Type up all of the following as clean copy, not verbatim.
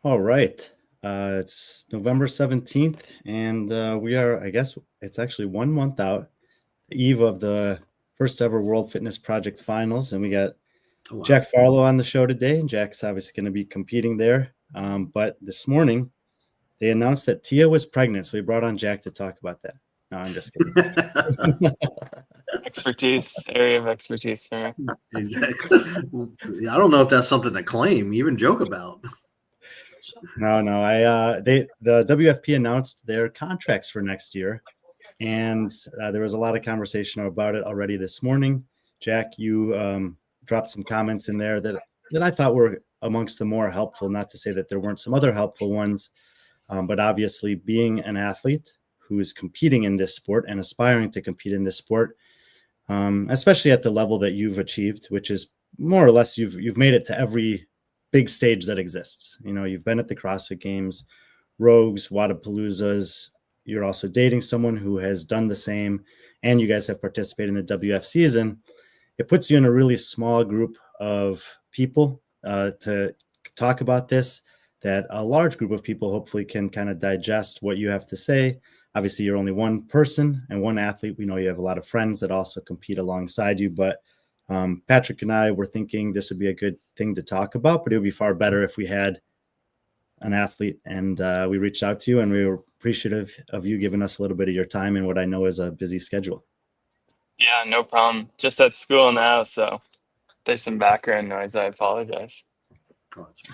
All right. It's November 17th, and we are, I guess it's actually 1 month out, the eve of the first ever World Fitness Project Finals. And we got Oh, wow. Jack Farlow on the show today. Jack's obviously going to be competing there. But this morning, they announced that Tia was pregnant. So we brought on Jack to talk about that. No, I'm just kidding. Area of expertise for me. Exactly. I don't know if that's something to claim, even joke about. No. The WFP announced their contracts for next year, and there was a lot of conversation about it already this morning. Jack, you dropped some comments in there that I thought were amongst the more helpful. Not to say that there weren't some other helpful ones, but obviously, being an athlete who is competing in this sport and aspiring to compete in this sport, especially at the level that you've achieved, which is more or less you've made it to every big stage that exists. You know, you've been at the CrossFit Games, Rogues, Wadapaloozas. You're also dating someone who has done the same, and you guys have participated in the WF season. It puts you in a really small group of people to talk about this, that a large group of people hopefully can kind of digest what you have to say. Obviously, you're only one person and one athlete. We know you have a lot of friends that also compete alongside you, but Patrick and I were thinking this would be a good thing to talk about, but it would be far better if we had an athlete, and we reached out to you, and we were appreciative of you giving us a little bit of your time in what I know is a busy schedule. Yeah, no problem. Just at school now, so if there's some background noise, I apologize.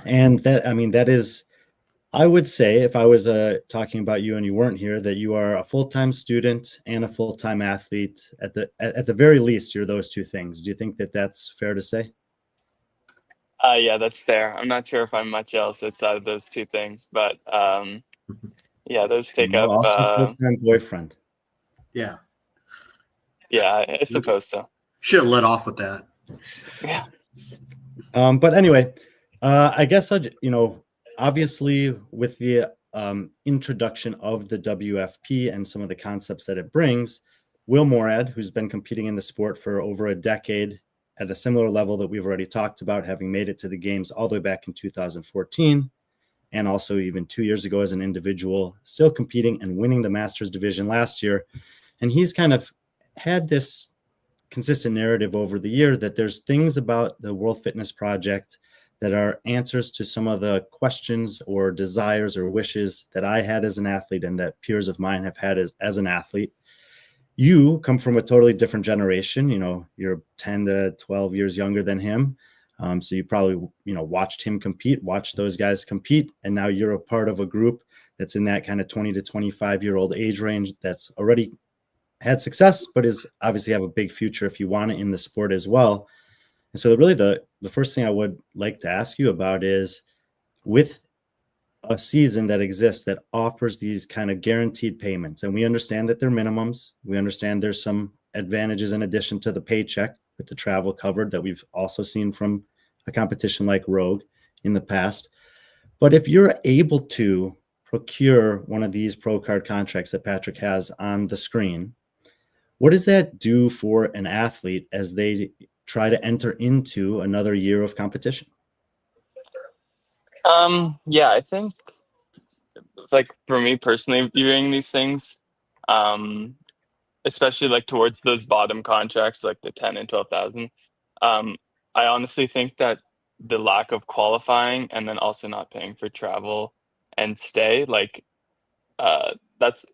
And that is, I would say, if I was talking about you and you weren't here, that you are a full-time student and a full-time athlete. At the very least, you're those two things. Do you think that that's fair to say? Yeah, that's fair. I'm not sure if I'm much else outside of those two things, but yeah, those take up. Also, full-time boyfriend. Yeah. Yeah, I suppose so. Should have let off with that. Yeah. But anyway, I guess obviously with the introduction of the WFP and some of the concepts that it brings, Will Morad, who's been competing in the sport for over a decade at a similar level that we've already talked about, having made it to the games all the way back in 2014, and also even 2 years ago as an individual, still competing and winning the Masters division last year. And he's kind of had this consistent narrative over the year that there's things about the World Fitness Project that are answers to some of the questions or desires or wishes that I had as an athlete and that peers of mine have had as an athlete. You come from a totally different generation. You know, you're 10 to 12 years younger than him. So you probably, watched him compete, watched those guys compete. And now you're a part of a group that's in that kind of 20 to 25-year-old age range that's already had success, but is obviously have a big future if you want it in the sport as well. And so really the first thing I would like to ask you about is, with a season that exists that offers these kind of guaranteed payments, and we understand that they're minimums. We understand there's some advantages in addition to the paycheck with the travel covered that we've also seen from a competition like Rogue in the past. But if you're able to procure one of these Pro Card contracts that Patrick has on the screen, what does that do for an athlete as they try to enter into another year of competition? Yeah, I think like for me personally, viewing these things, especially like towards those bottom contracts, like the 10 and 12,000, I honestly think that the lack of qualifying and then also not paying for travel and stay, like that's,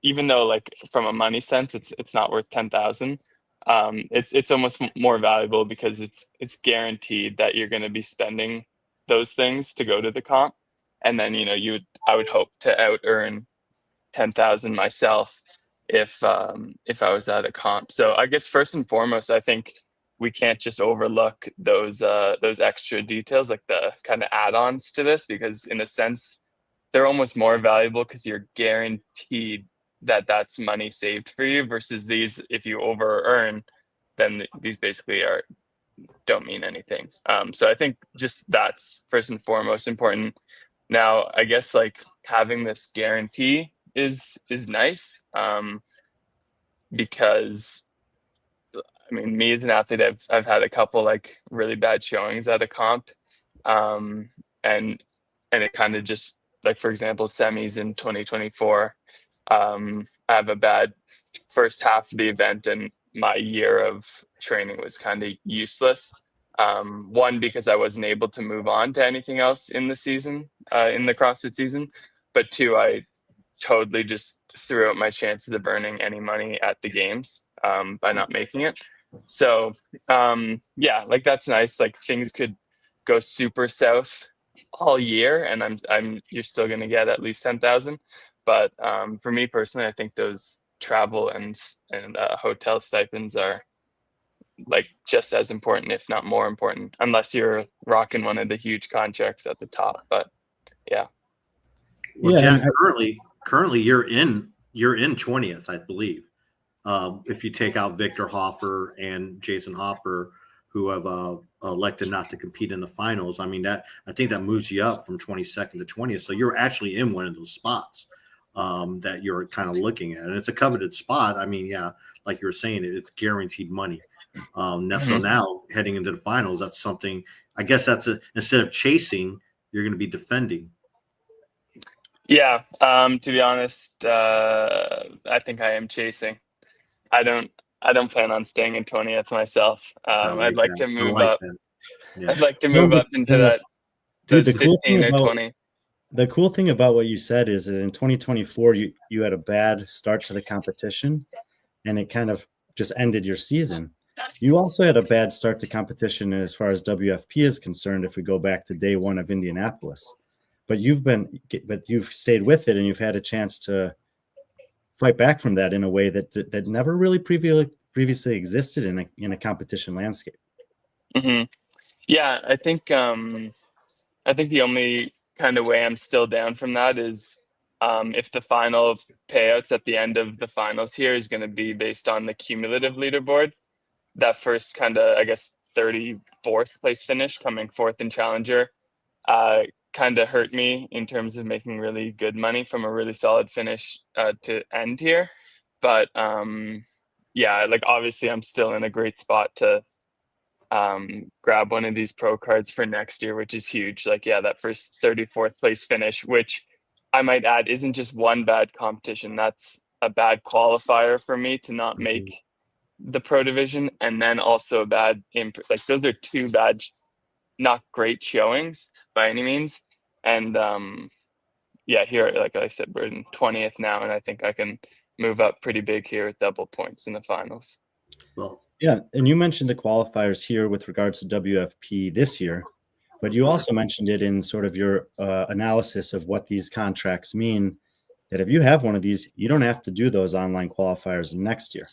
even though like from a money sense, it's not worth 10,000. It's almost more valuable because it's guaranteed that you're going to be spending those things to go to the comp, and then I would hope to out earn 10,000 myself if I was at a comp. So I guess first and foremost, I think we can't just overlook those extra details, like the kind of add-ons to this, because in a sense they're almost more valuable because you're guaranteed that that's money saved for you, versus these, if you over earn, then these basically don't mean anything. So I think just that's first and foremost important. Now, I guess like having this guarantee is nice, because I mean, me as an athlete, I've had a couple like really bad showings at a comp, and and it kind of just, like, for example, semis in 2024, I have a bad first half of the event, and my year of training was kind of useless. One, because I wasn't able to move on to anything else in the season, in the CrossFit season, but two, I totally just threw out my chances of earning any money at the games, by not making it. So yeah, like that's nice. Like things could go super south all year, and I'm you're still gonna get at least 10,000. But for me personally, I think those travel and hotel stipends are like just as important, if not more important, unless you're rocking one of the huge contracts at the top. But yeah. Well, Yeah, Jack, and currently you're in 20th, I believe. If you take out Victor Hoffer and Jason Hopper, who have elected not to compete in the finals, I mean I think that moves you up from 22nd to 20th. So you're actually in one of those spots that you're kind of looking at, and it's a coveted spot. I mean, yeah, like you were saying, it's guaranteed money. So now heading into the finals, that's something. I guess instead of chasing, you're going to be defending. Yeah, to be honest, I think I am chasing. I don't I don't plan on staying in 20th myself. I I'd like like that. to I move like up. that. Yeah. I'd like to no, move but up into dude, those 15 or 20. the cool thing about what you said is that in 2024 you had a bad start to the competition, and it kind of just ended your season. You also had a bad start to competition as far as WFP is concerned. If we go back to day one of Indianapolis, but you've stayed with it, and you've had a chance to fight back from that in a way that never really previously existed in a competition landscape. Hmm. Yeah, I think the only kind of way I'm still down from that is if the final payouts at the end of the finals here is going to be based on the cumulative leaderboard. That first kind of, I guess, 34th place finish, coming fourth in Challenger, kind of hurt me in terms of making really good money from a really solid finish to end here. But yeah, like obviously I'm still in a great spot to grab one of these pro cards for next year, which is huge. Like, yeah, that first 34th place finish, which I might add isn't just one bad competition. That's a bad qualifier for me to not make the pro division, and then also a bad like those are two bad, not great showings by any means. And yeah, here, like I said, we're in 20th now, and I think I can move up pretty big here with double points in the finals. Well, Yeah, and you mentioned the qualifiers here with regards to WFP this year, but you also mentioned it in sort of your analysis of what these contracts mean, that if you have one of these, you don't have to do those online qualifiers next year.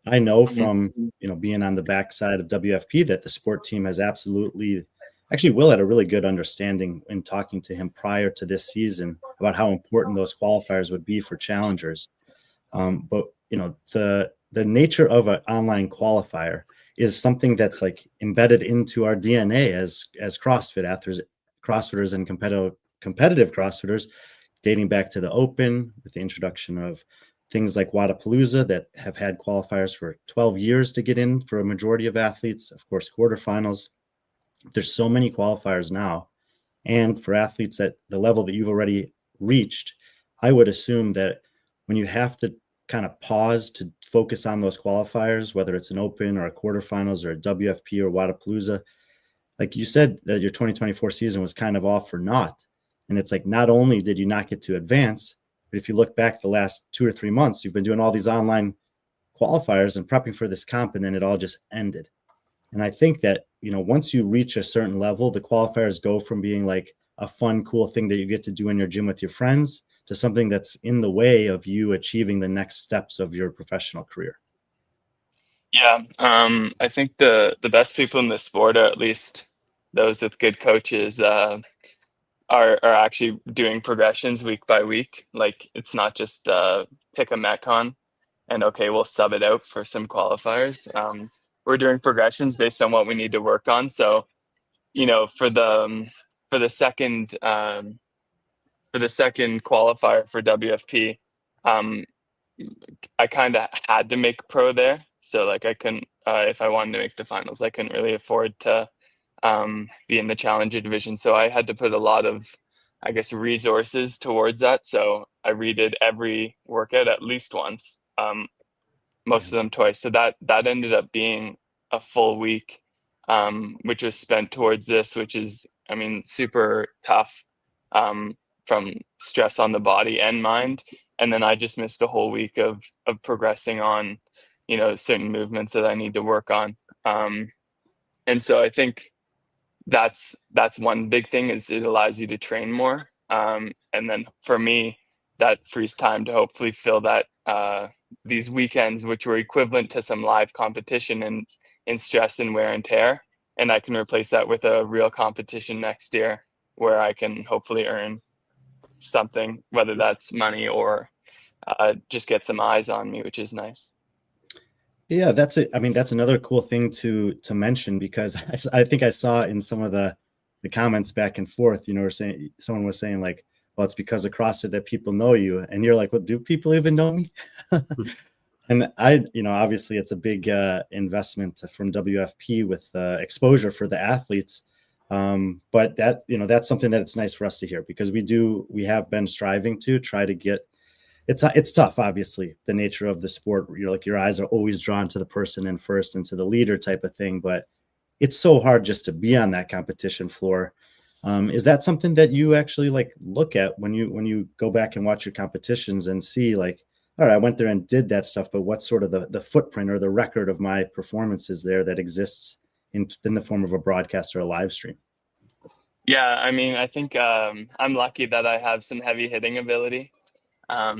I know from being on the backside of WFP that the sport team has actually Will had a really good understanding in talking to him prior to this season about how important those qualifiers would be for challengers. But the nature of an online qualifier is something that's like embedded into our DNA as CrossFitters and competitive CrossFitters, dating back to the Open with the introduction of things like Wadapalooza that have had qualifiers for 12 years to get in for a majority of athletes, of course, quarterfinals. There's so many qualifiers now. And for athletes at the level that you've already reached, I would assume that when you have to kind of pause to focus on those qualifiers, whether it's an Open or a quarterfinals or a WFP or Wadapalooza, like you said, that your 2024 season was kind of off for naught. And it's like, not only did you not get to advance, but if you look back the last 2 or 3 months, you've been doing all these online qualifiers and prepping for this comp, and then it all just ended. And I think that, once you reach a certain level, the qualifiers go from being like a fun, cool thing that you get to do in your gym with your friends to something that's in the way of you achieving the next steps of your professional career. Yeah, I think the best people in the sport, or at least those with good coaches, are actually doing progressions week by week. Like it's not just pick a Metcon and okay, we'll sub it out for some qualifiers. We're doing progressions based on what we need to work on. So, for the second qualifier for WFP, I kind of had to make pro there. So like I couldn't, if I wanted to make the finals, I couldn't really afford to be in the challenger division. So I had to put a lot of I guess, resources towards that. So I redid every workout at least once, most of them twice. So that ended up being a full week, which was spent towards this, which is, I mean, super tough, from stress on the body and mind. And then I just missed a whole week of progressing on, certain movements that I need to work on. And so I think that's one big thing, is it allows you to train more. And then for me, that frees time to hopefully fill that these weekends, which were equivalent to some live competition and in stress and wear and tear. And I can replace that with a real competition next year where I can hopefully earn something, whether that's money or just get some eyes on me, which is nice. Yeah, I mean, that's another cool thing to mention, because I think I saw in some of the comments back and forth, someone was saying like, well, it's because of CrossFit that people know you. And you're like, well, do people even know me? And obviously it's a big investment from WFP with exposure for the athletes. But that's something that it's nice for us to hear, because we have been striving to try to get, it's tough, obviously, the nature of the sport. Your eyes are always drawn to the person in first and to the leader type of thing, but it's so hard just to be on that competition floor. Is that something that you actually look at when you go back and watch your competitions and see like, all right, I went there and did that stuff, but what's sort of the footprint or the record of my performances there that exists in the form of a broadcast or a live stream? Yeah, I mean, I think I'm lucky that I have some heavy hitting ability.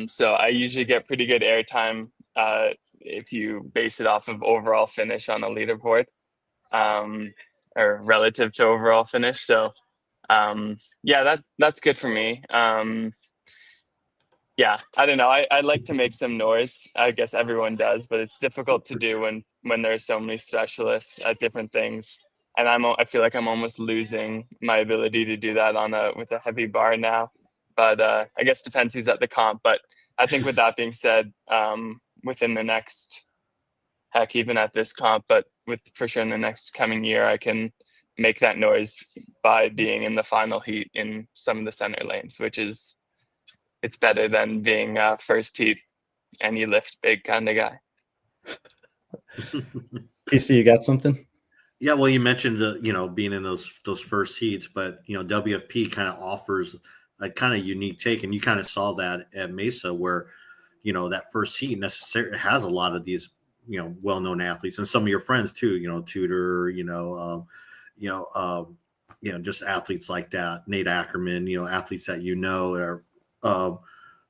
So I usually get pretty good airtime if you base it off of overall finish on a leaderboard, or relative to overall finish. So yeah, that's good for me. Yeah, I don't know. I like to make some noise. I guess everyone does, but it's difficult to do when there's so many specialists at different things. And I feel like I'm almost losing my ability to do that with a heavy bar now. But I guess depends who's at the comp. But I think with that being said, within the next, heck, even at this comp, but for sure in the next coming year, I can make that noise by being in the final heat in some of the center lanes, it's better than being first heat and you lift big kind of guy. PC, you got something? Yeah, well, you mentioned being in those first heats, but WFP kind of offers a kind of unique take, and you kind of saw that at Mesa, where that first heat necessarily has a lot of these well-known athletes, and some of your friends too, Tudor, just athletes like that, Nate Ackerman, athletes that are.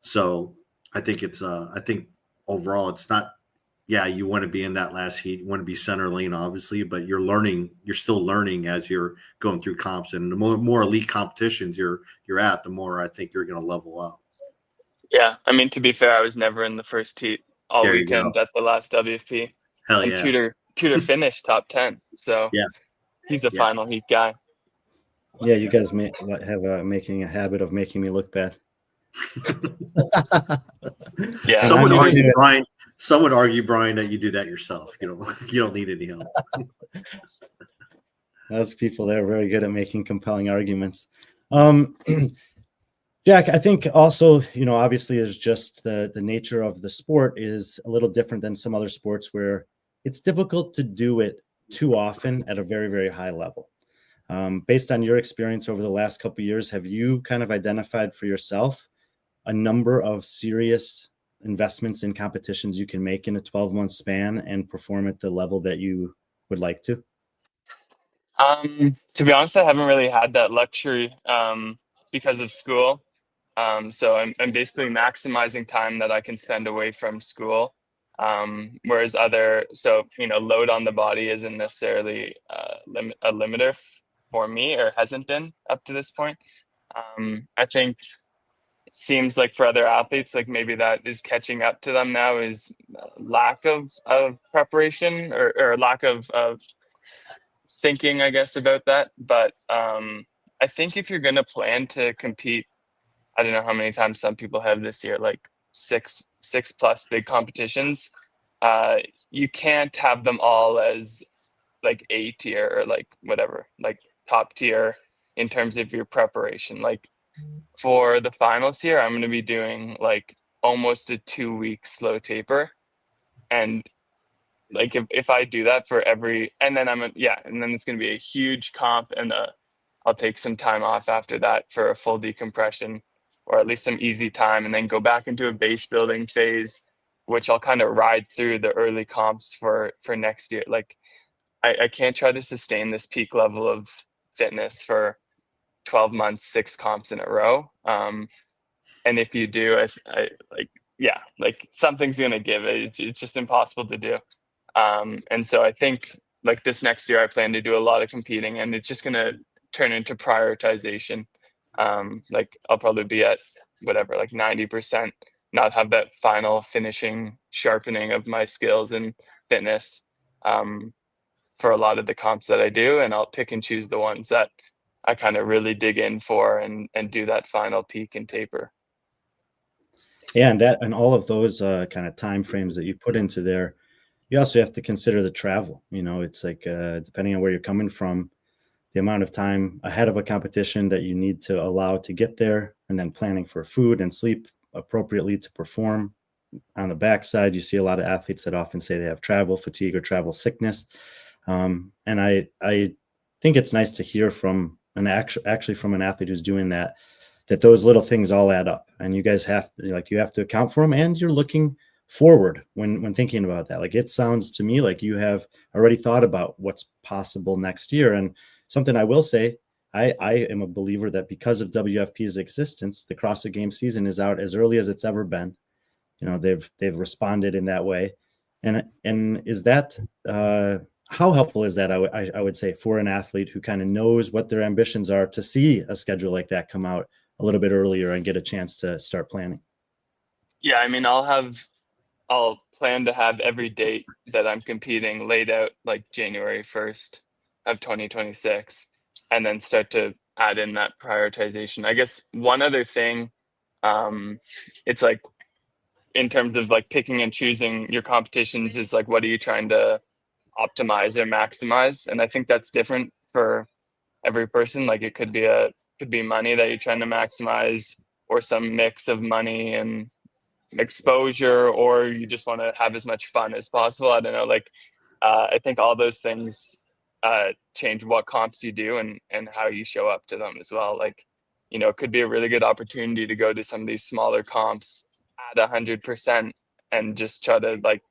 So I think I think overall it's not. Yeah, you want to be in that last heat. You want to be center lane, obviously, but you're still learning as you're going through comps, and the more elite competitions you're at, the more I think you're going to level up. Yeah, I mean, to be fair, I was never in the first heat all There you weekend go. at the last WFP. Hell And yeah. Tudor finished top 10, so Yeah. he's a Yeah. final heat guy. Yeah, you guys have making a habit of making me look bad. Yeah, Some would argue, Brian, that you do that yourself. You don't need any help. Those people, they're very good at making compelling arguments. Jack, I think also, obviously is just the nature of the sport is a little different than some other sports where it's difficult to do it too often at a very, very high level. Based on your experience over the last couple of years, have you kind of identified for yourself a number of serious investments in competitions you can make in a 12-month span and perform at the level that you would like to? To be honest, I haven't really had that luxury because of school. So I'm basically maximizing time that I can spend away from school. Whereas load on the body isn't necessarily a limiter for me, or hasn't been up to this point. I think it seems like for other athletes, like maybe that is catching up to them now, is lack of preparation or lack of thinking, I guess, about that. But I think if you're going to plan to compete, I don't know how many times some people have this year, like six plus big competitions. You can't have them all as like A tier or like whatever, like top tier in terms of your preparation. Like For the finals here, I'm going to be doing like almost a 2 week slow taper. And like if I do that for every, and then and then it's going to be a huge comp, and I'll take some time off after that for a full decompression, or at least some easy time, and then go back into a base building phase, which I'll kind of ride through the early comps for next year. Like I can't try to sustain this peak level of fitness for 12 months, 6 comps in a row. And if you do, I like, yeah, like something's gonna give. It's just impossible to do. And so I think like this next year, I plan to do a lot of competing, and it's just gonna turn into prioritization. Like I'll probably be at whatever, like 90%, not have that final finishing sharpening of my skills and fitness for a lot of the comps that I do, and I'll pick and choose the ones that I kind of really dig in for and do that final peak and taper. Yeah, and all of those kind of time frames that you put into there, you also have to consider the travel. It's like depending on where you're coming from, the amount of time ahead of a competition that you need to allow to get there, and then planning for food and sleep appropriately to perform. On the backside, you see a lot of athletes that often say they have travel fatigue or travel sickness. And I think it's nice to hear from actually from an athlete who's doing that those little things all add up, and you guys you have to account for them, and you're looking forward when thinking about that. Like, it sounds to me like you have already thought about what's possible next year. And something I will say, I am a believer that because of WFP's existence, the CrossFit Games season is out as early as it's ever been. They've responded in that way. And is that how helpful is that? I would say, for an athlete who kind of knows what their ambitions are, to see a schedule like that come out a little bit earlier and get a chance to start planning. Yeah, I mean, I'll plan to have every date that I'm competing laid out like January 1st of 2026, and then start to add in that prioritization. I guess one other thing, it's like in terms of like picking and choosing your competitions, is like, what are you trying to optimize or maximize? And I think that's different for every person. Like it could be money that you're trying to maximize, or some mix of money and exposure, or you just want to have as much fun as possible. I don't know. Like I think all those things change what comps you do and how you show up to them as well. Like, it could be a really good opportunity to go to some of these smaller comps at 100% and just try to like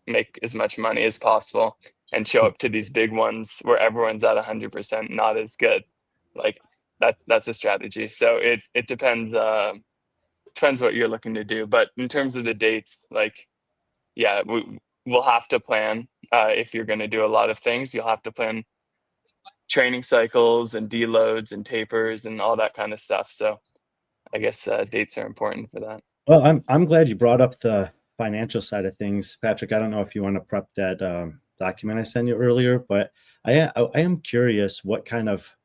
make as much money as possible, and show up to these big ones where everyone's at 100% not as good. Like that's a strategy. So it depends what you're looking to do. But in terms of the dates, like, yeah, we'll have to plan. If you're going to do a lot of things, you'll have to plan training cycles and deloads and tapers and all that kind of stuff. So I guess dates are important for that. Well, I'm glad you brought up the financial side of things, Patrick. I don't know if you want to prep that document I sent you earlier, but I am curious what kind of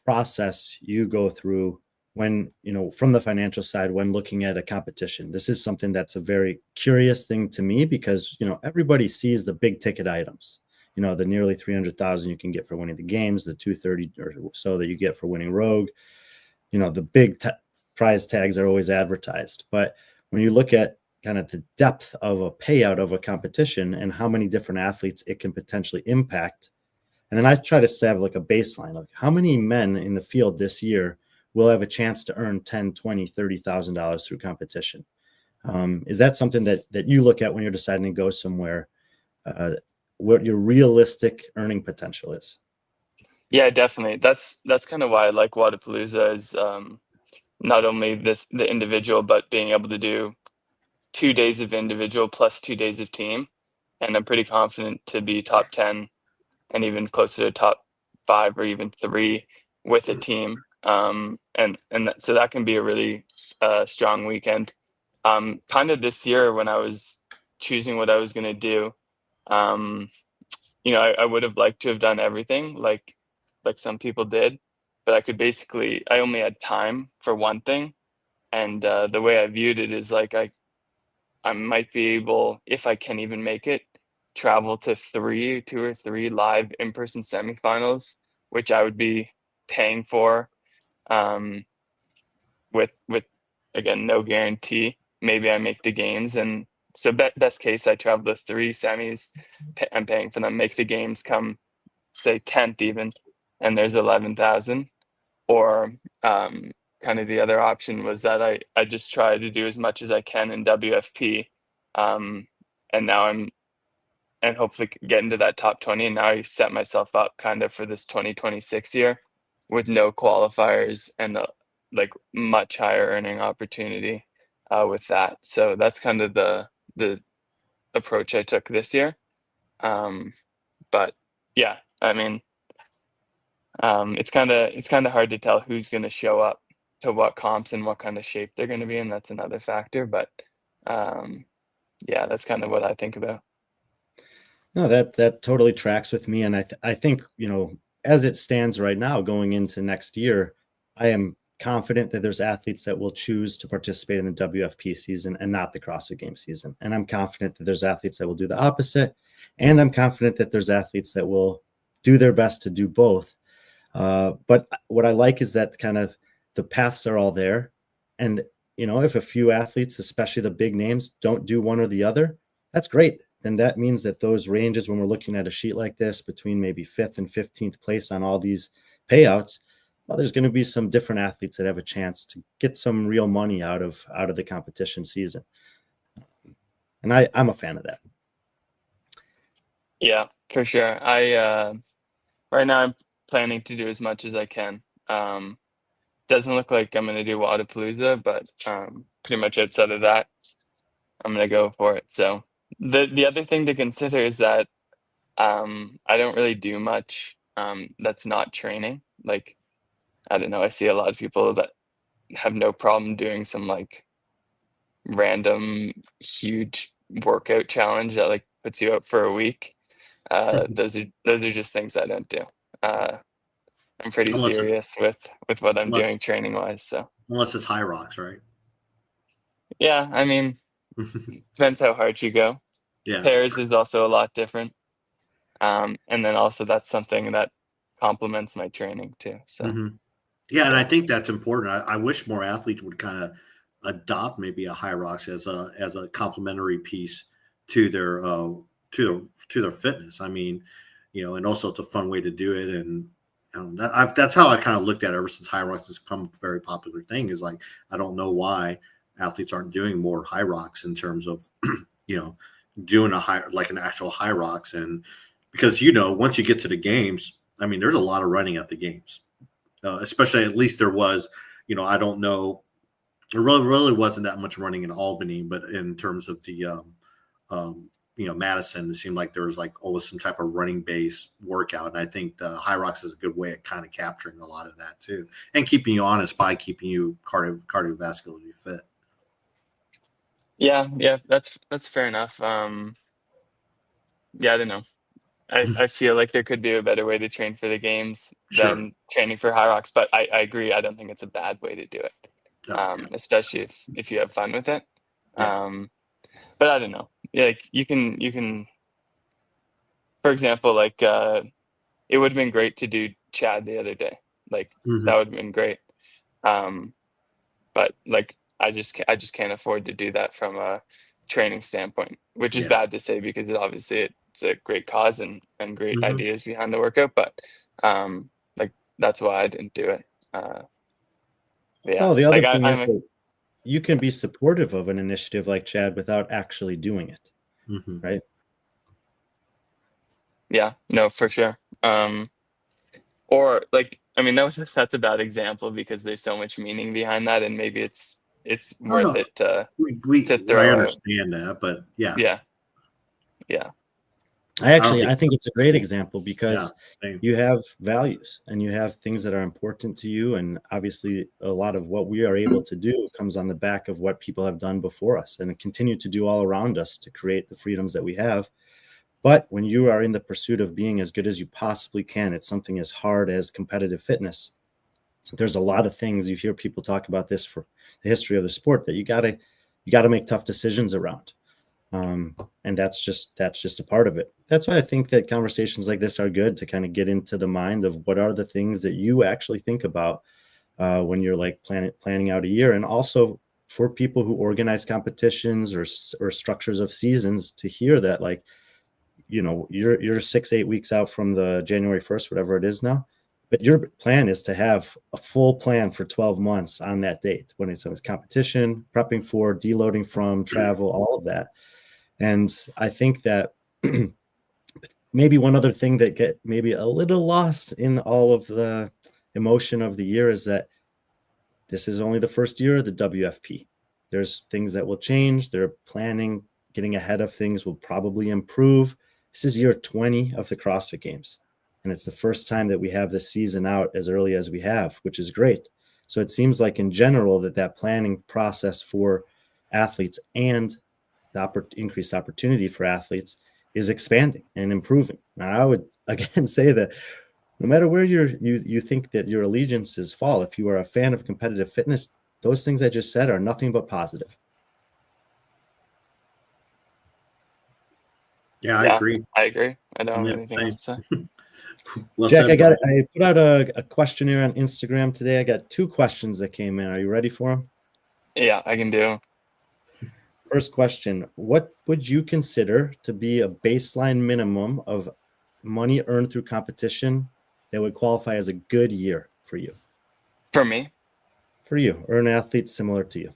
process you go through when, from the financial side, when looking at a competition. This is something that's a very curious thing to me, because, everybody sees the big ticket items, the nearly 300,000 you can get for winning the games, the 230 or so that you get for winning Rogue, the big prize tags are always advertised. But when you look at kind of the depth of a payout of a competition and how many different athletes it can potentially impact, and then I try to have like a baseline, like how many men in the field this year will have a chance to earn $10,000, $20,000, $30,000 through competition. Is that something that you look at when you're deciding to go somewhere, what your realistic earning potential is? Yeah, definitely. That's kind of why I like Wadapalooza, is not only the individual, but being able to do 2 days of individual plus 2 days of team. And I'm pretty confident to be top 10 and even closer to top 5 or even 3 with a team. So that can be a really strong weekend. Kind of this year, when I was choosing what I was going to do, I would have liked to have done everything like some people did, but I only had time for one thing. And the way I viewed it is like I might be able, if I can even make it, travel to 2 or 3 live in-person semifinals, which I would be paying for. with again, no guarantee. Maybe I make the games, and so best case, I travel to 3 semis. I'm paying for them. Make the games, come say 10th even, and there's 11,000. Or kind of the other option was that I just try to do as much as I can in WFP, and now and hopefully get into that top 20. And now I set myself up kind of for this 2026 year with no qualifiers and like much higher earning opportunity with that. So that's kind of the approach I took this year. But yeah, I mean, it's kind of hard to tell who's going to show up to what comps and what kind of shape they're going to be in. That's another factor. But yeah, that's kind of what I think about. No, that totally tracks with me, and I think, as it stands right now, going into next year, I am confident that there's athletes that will choose to participate in the WFP season and not the CrossFit Games season, and I'm confident that there's athletes that will do the opposite, and I'm confident that there's athletes that will do their best to do both. But what I like is that kind of the paths are all there, and if a few athletes, especially the big names, don't do one or the other, that's great. Then that means that those ranges, when we're looking at a sheet like this, between maybe 5th and 15th place on all these payouts, well, there's going to be some different athletes that have a chance to get some real money out of the competition season. And I'm a fan of that. Yeah, for sure. I right now I'm planning to do as much as I can. Doesn't look like I'm going to do Wadapalooza, but pretty much outside of that, I'm going to go for it. So the other thing to consider is that I don't really do much that's not training. Like, I don't know, I see a lot of people that have no problem doing some like random huge workout challenge that like puts you out for a week. Those are just things I don't do. I'm pretty Unless serious with what I'm unless- doing training wise. So Unless it's HYROX, right? yeah, I mean, depends how hard you go. Yeah. Pairs is also a lot different. And then also that's something that complements my training too. So Yeah, and I think that's important. I wish more athletes would kind of adopt maybe a HYROX as a complementary piece to their their fitness. I mean, and also it's a fun way to do it. And that's how I kind of looked at it ever since HYROX has become a very popular thing. Is like, I don't know why athletes aren't doing more HYROX in terms of doing an actual HYROX. And because once you get to the games, I mean, there's a lot of running at the games. Especially, at least there was, I don't know, there really wasn't that much running in Albany, but in terms of the, Madison, it seemed like there was like always some type of running base workout. And I think the HYROX is a good way of kind of capturing a lot of that too, and keeping you honest by keeping you cardiovascularly fit. yeah, that's fair enough. Yeah, I don't know. I feel like there could be a better way to train for the games than training for HYROX, but I agree. I don't think it's a bad way to do it, especially if you have fun with it. Yeah. But I don't know. Yeah, like you can, for example, like it would have been great to do Chad the other day. Like that would have been great. But like I just can't afford to do that from a training standpoint, which is bad to say because it's a great cause and great ideas behind the workout, but like that's why I didn't do it. Yeah. Well, the other like thing is that you can be supportive of an initiative like Chad without actually doing it, right? Yeah, no, for sure. Or like, I mean, that's a bad example because there's so much meaning behind that, and maybe it's worth it to throw. I understand that, but yeah. I think it's a great example because same. you have values and you have things that are important to you. And obviously a lot of what we are able to do comes on the back of what people have done before us and continue to do all around us to create the freedoms that we have. But when you are in the pursuit of being as good as you possibly can, it's something as hard as competitive fitness. There's a lot of things you hear people talk about this for the history of the sport that you gotta make tough decisions around. And that's just a part of it. That's why I think that conversations like this are good to kind of get into the mind of what are the things that you actually think about when you're like planning out a year, and also for people who organize competitions or structures of seasons to hear that, like, you know, you're 6-8 weeks out from the January 1st, whatever it is now, but your plan is to have a full plan for 12 months on that date when it's a competition, prepping for, deloading from, travel, all of that. And I think that maybe one other thing that get maybe a little lost in all of the emotion of the year is that this is only the first year of the WFP. There's things that will change. They're planning, getting ahead of things will probably improve. This is year 20 of the CrossFit Games. And it's the first time that we have this season out as early as we have, which is great. So it seems like in general that planning process for athletes and the increased opportunity for athletes is expanding and improving. Now, I would again say that no matter where you think that your allegiances fall, if you are a fan of competitive fitness, those things I just said are nothing but positive. Yeah, I agree. I agree. I don't have Yeah, anything same. else to say. Well Jack, said, I put out a questionnaire on Instagram today. I got 2 questions that came in. Are you ready for them? Yeah, I can do. First question, what would you consider to be a baseline minimum of money earned through competition that would qualify as a good year for you? For me? For you, or an athlete similar to you.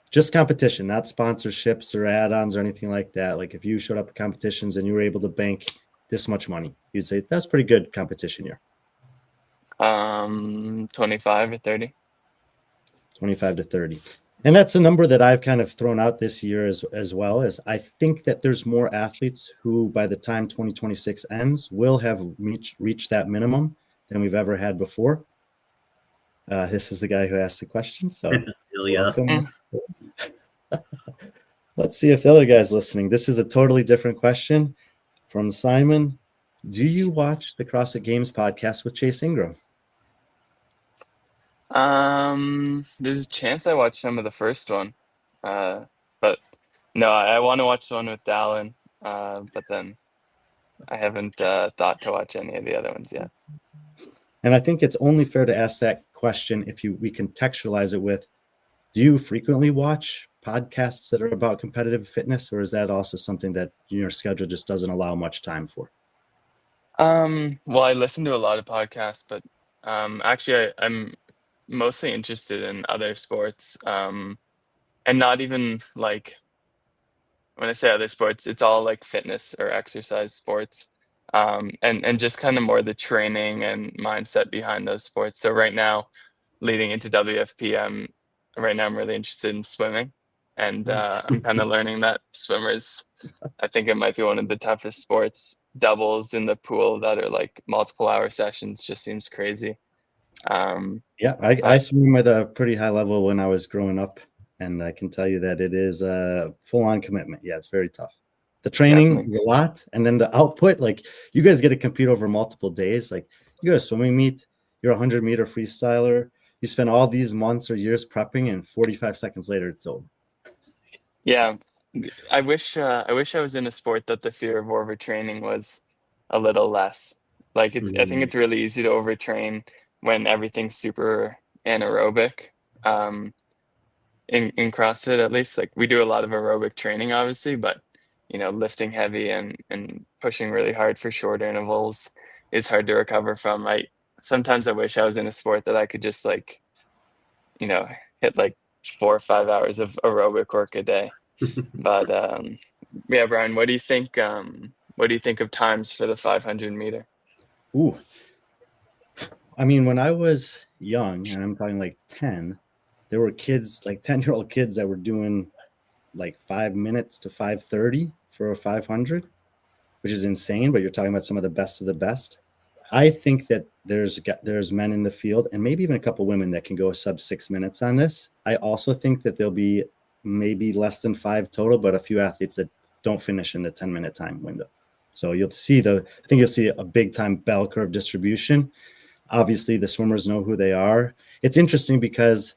Just competition, not sponsorships or add-ons or anything like that. Like if you showed up at competitions and you were able to bank this much money, you'd say that's pretty good competition year. 25 or 30. 25 to 30. And that's a number that I've kind of thrown out this year as well, as I think that there's more athletes who by the time 2026 ends will have reached that minimum than we've ever had before. This is the guy who asked the question, so welcome. Let's see if the other guy's listening. This is a totally different question from Simon. Do you watch the CrossFit Games podcast with Chase Ingram? There's a chance I watched some of the first one, but no, I want to watch the one with Dallin, but then I haven't thought to watch any of the other ones yet. And I think it's only fair to ask that question if we contextualize it with, do you frequently watch podcasts that are about competitive fitness, or is that also something that your schedule just doesn't allow much time for? Well, I listen to a lot of podcasts, but actually I'm mostly interested in other sports, and not even like, when I say other sports, it's all like fitness or exercise sports, and just kind of more the training and mindset behind those sports. So right now, leading into WFP, I'm really interested in swimming, and I'm kind of learning that swimmers, I think it might be one of the toughest sports. Doubles in the pool that are like multiple hour sessions just seems crazy. Yeah, I swim at a pretty high level when I was growing up, and I can tell you that it is a full-on commitment. Yeah, it's very tough. The training is a lot, and then the output, like you guys get to compete over multiple days. Like you go to a swimming meet, you're a 100-meter freestyler, you spend all these months or years prepping, and 45 seconds later it's over. Yeah, I wish I was in a sport that the fear of overtraining was a little less. Like I think it's really easy to overtrain when everything's super anaerobic. In CrossFit, at least, like we do a lot of aerobic training, obviously, but lifting heavy and pushing really hard for short intervals is hard to recover from. Sometimes I wish I was in a sport that I could just like, hit like 4 or 5 hours of aerobic work a day. But yeah, Brian, what do you think? What do you think of times for the 500 meter? Ooh, I mean, when I was young, and I'm talking like 10, there were kids, like 10-year-old kids that were doing like 5 minutes to 5:30 for a 500, which is insane. But you're talking about some of the best of the best. I think that there's men in the field and maybe even a couple women that can go sub 6 minutes on this. I also think that there'll be maybe less than 5 total, but a few athletes that don't finish in the 10-minute time window. So I think you'll see a big time bell curve distribution. Obviously, the swimmers know who they are. It's interesting because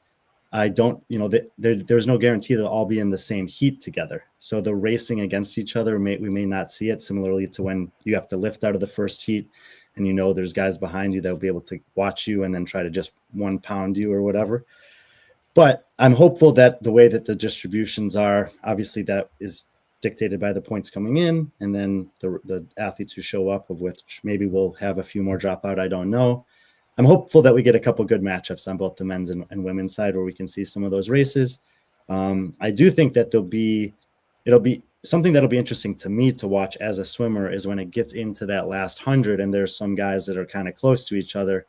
there's no guarantee they'll all be in the same heat together. So the racing against each other, we may not see it, similarly to when you have to lift out of the first heat. and you know there's guys behind you that will be able to watch you and then try to just 1-pound you or whatever. But I'm hopeful that the way that the distributions are, obviously that is dictated by the points coming in, and then the athletes who show up, of which maybe we'll have a few more drop out, I don't know. I'm hopeful that we get a couple good matchups on both the men's and women's side where we can see some of those races. I do think that it'll be something that'll be interesting to me to watch as a swimmer is when it gets into that last 100 and there's some guys that are kind of close to each other,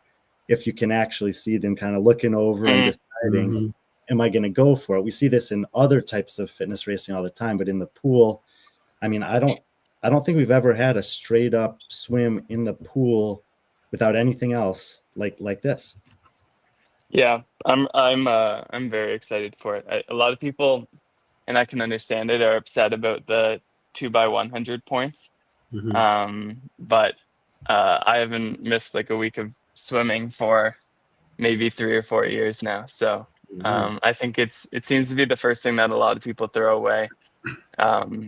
if you can actually see them kind of looking over and deciding, am I going to go for it? We see this in other types of fitness racing all the time, but in the pool, I mean, I don't think we've ever had a straight up swim in the pool without anything else like this. Yeah, I'm very excited for it. A lot of people, and I can understand it, are upset about the 2x100 points. But I haven't missed like a week of swimming for maybe 3 or 4 years now. So I think it seems to be the first thing that a lot of people throw away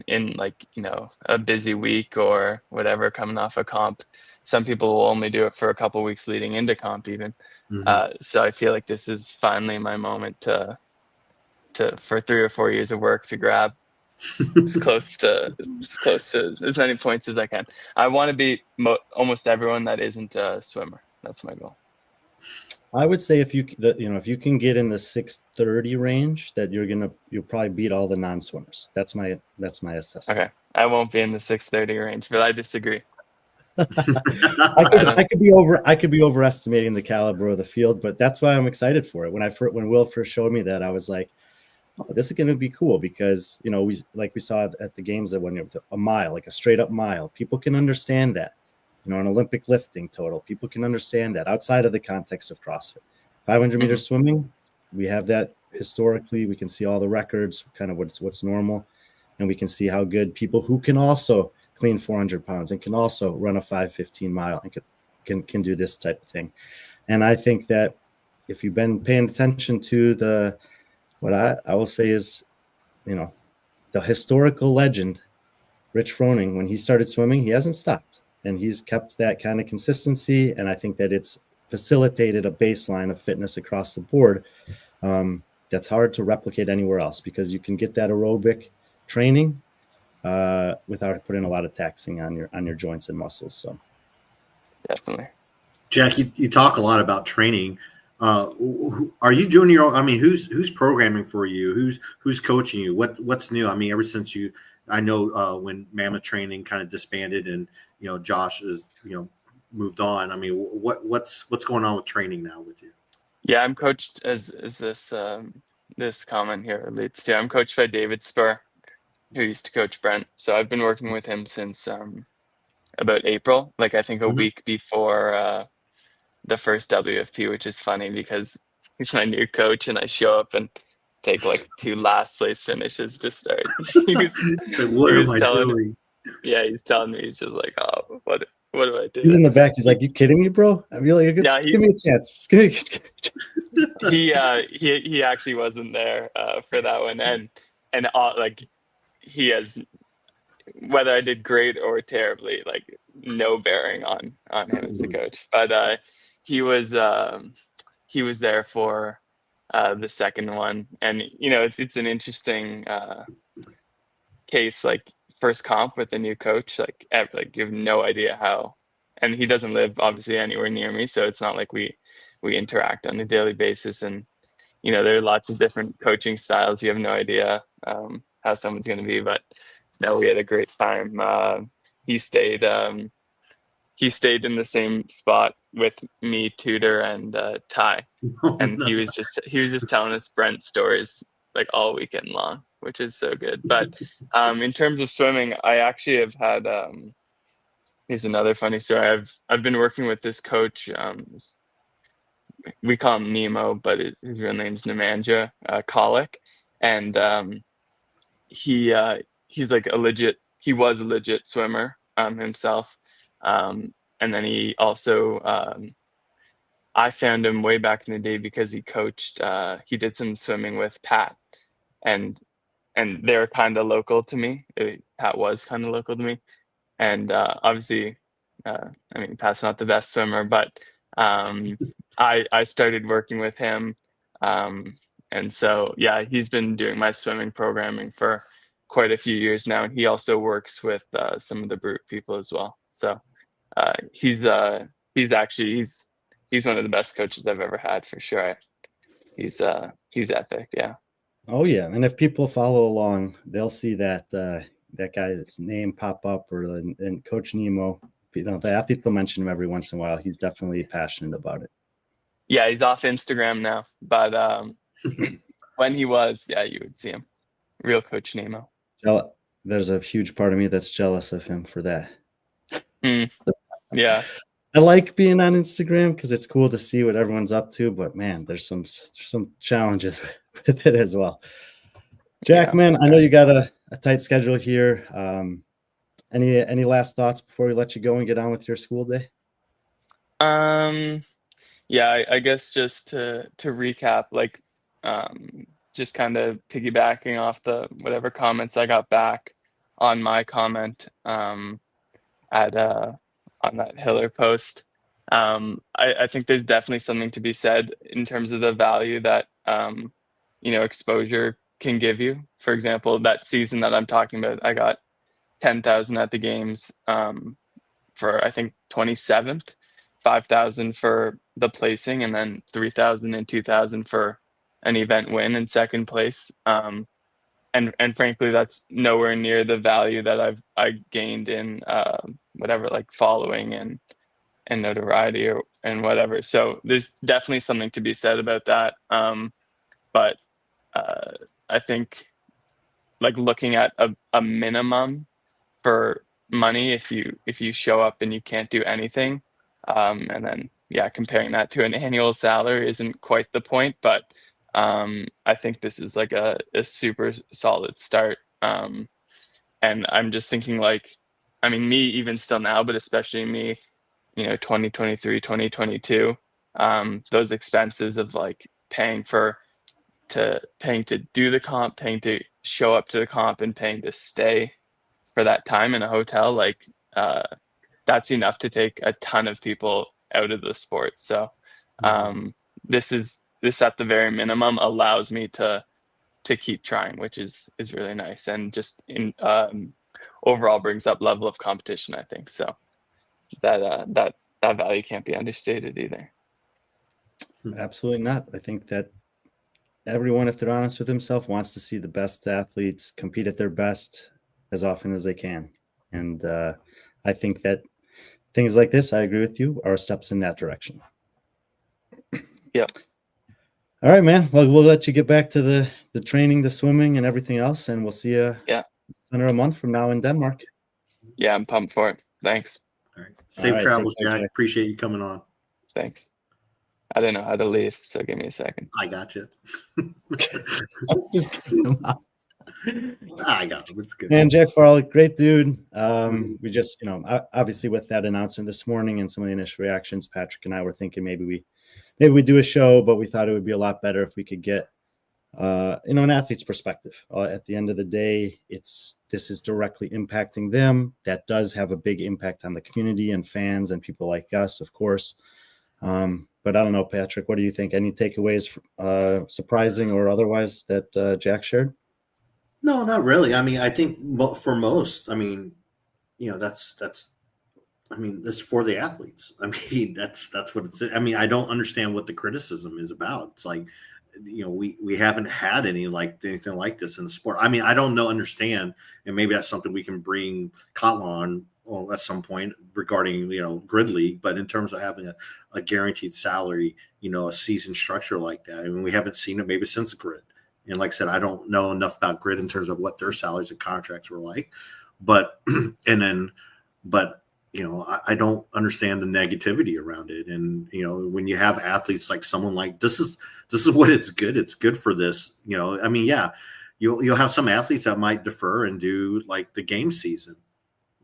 in like, you know, a busy week or whatever, coming off a comp. Some people will only do it for a couple weeks leading into comp even. So I feel like this is finally my moment to for 3 or 4 years of work to grab as close to as many points as I can. I want to beat almost everyone that isn't a swimmer. That's my goal. I would say if you can get in the 630 range, that you'll probably beat all the non-swimmers. That's my assessment. Okay, I won't be in the 630 range, but I disagree. I could be overestimating the caliber of the field, but that's why I'm excited for it. When Will first showed me that, I was like, oh, this is going to be cool because, you know, we saw at the games that when a mile, like a straight up mile, people can understand that. You know, an Olympic lifting total, people can understand that outside of the context of CrossFit. 500 meter swimming, we have that historically. We can see all the records, kind of what's normal, and we can see how good people who can also clean 400 pounds and can also run a 5:15 mile and can do this type of thing. And I think that if you've been paying attention to what I will say is, you know, the historical legend, Rich Froning, when he started swimming, he hasn't stopped. And he's kept that kind of consistency. And I think that it's facilitated a baseline of fitness across the board that's hard to replicate anywhere else, because you can get that aerobic training without putting a lot of taxing on your joints and muscles. So definitely. Jack, you talk a lot about training. Are you doing your own? I mean, who's programming for you? Who's coaching you? What's new? I mean, ever since I know when Mammoth Training kind of disbanded and, you know, Josh is, you know, moved on. I mean, what's going on with training now with you? Yeah, I'm coached as this comment here leads to. I'm coached by David Spur, who used to coach Brent. So I've been working with him since about April, like I think a week before the first WFP, which is funny because he's my new coach and I show up and take like 2 last place finishes to start. He's telling me, he's just like, oh, what do I do? He's in the back. He's like, you kidding me, bro? I'm really good. Yeah, give me a chance. Just give me he actually wasn't there for that one, and like he has, whether I did great or terribly, like no bearing on him as a coach. But he was there for the second one, and you know it's an interesting case, like first comp with a new coach, like you have no idea how, and he doesn't live obviously anywhere near me, so it's not like we interact on a daily basis, and you know there are lots of different coaching styles. You have no idea how someone's going to be, but no, we had a great time. He stayed in the same spot with me, Tudor, and Ty, and he was just telling us Brent stories like all weekend long, which is so good. But in terms of swimming, I actually have had here's another funny story. I've been working with this coach. We call him Nemo, but his real name's Nemanja Kolic, and he's like he was a legit swimmer himself, and then he also I found him way back in the day because he coached he did some swimming with Pat, and they're kind of local to me. Pat was kind of local to me, and obviously I mean, Pat's not the best swimmer, but I started working with him. And so, yeah, he's been doing my swimming programming for quite a few years now. And he also works with some of the brute people as well. So he's one of the best coaches I've ever had for sure. He's epic. Yeah. Oh yeah, and if people follow along, they'll see that that guy's name pop up, or and Coach Nemo. The athletes will mention him every once in a while. He's definitely passionate about it. Yeah, he's off Instagram now, but when he was, yeah, you would see him. Real Coach Nemo. There's a huge part of me that's jealous of him for that. Yeah. I like being on Instagram because it's cool to see what everyone's up to, but man, there's some challenges with it as well. Jack, Yeah. man, I know you got a tight schedule here. Any last thoughts before we let you go and get on with your school day? Yeah, I guess just to recap, like just kind of piggybacking off the whatever comments I got back on my comment at on that Hiller post. I think there's definitely something to be said in terms of the value that exposure can give you. For example, that season that I'm talking about, I got 10,000 at the games for I think 27th, 5,000 for the placing, and then 3,000 and 2,000 for an event win in second place. And frankly, that's nowhere near the value that I gained in whatever, like following and notoriety and whatever. So there's definitely something to be said about that. But I think like looking at a minimum for money, if you show up and you can't do anything, and then comparing that to an annual salary isn't quite the point, but I think this is like a super solid start. And I'm just thinking like, I mean, me even still now, but especially me, 2023, 2022, those expenses of like paying to do the comp, paying to show up to the comp, and paying to stay for that time in a hotel, like that's enough to take a ton of people out of the sport. So this at the very minimum allows me to keep trying, which is really nice, and just in overall brings up level of competition, I think. So that value can't be understated either. Absolutely not. I think that everyone, if they're honest with himself, wants to see the best athletes compete at their best as often as they can. And I think that things like this, I agree with you, are steps in that direction. Yep. All right, man. Well, we'll let you get back to the training, the swimming, and everything else, and we'll see you under a month from now in Denmark. Yeah, I'm pumped for it. Thanks. All right. Safe travels, Jack. Appreciate you coming on. Thanks. I don't know how to leave, so give me a second. I got you. Just kidding him out. I got him. It's good. Man, Jack Farlow, great dude. We just, obviously with that announcement this morning and some of the initial reactions, Patrick and I were thinking maybe we do a show, but we thought it would be a lot better if we could get, an athlete's perspective. At the end of the day, this is directly impacting them. That does have a big impact on the community and fans and people like us, of course. But I don't know, Patrick, what do you think? Any takeaways, surprising or otherwise, that Jack shared? No, not really. I mean, I think for most, I mean, that's for the athletes. I mean, that's what it's. I mean, I don't understand what the criticism is about. It's like, we haven't had anything like this in the sport. I mean, I don't understand, and maybe that's something we can bring Kotla on at some point regarding grid league. But in terms of having a guaranteed salary, a season structure like that, I mean, we haven't seen it maybe since grid. And like I said, I don't know enough about grid in terms of what their salaries and contracts were like, but I don't understand the negativity around it. And, when you have athletes like someone like this is what it's good. It's good for this, I mean, yeah, you'll have some athletes that might defer and do like the game season,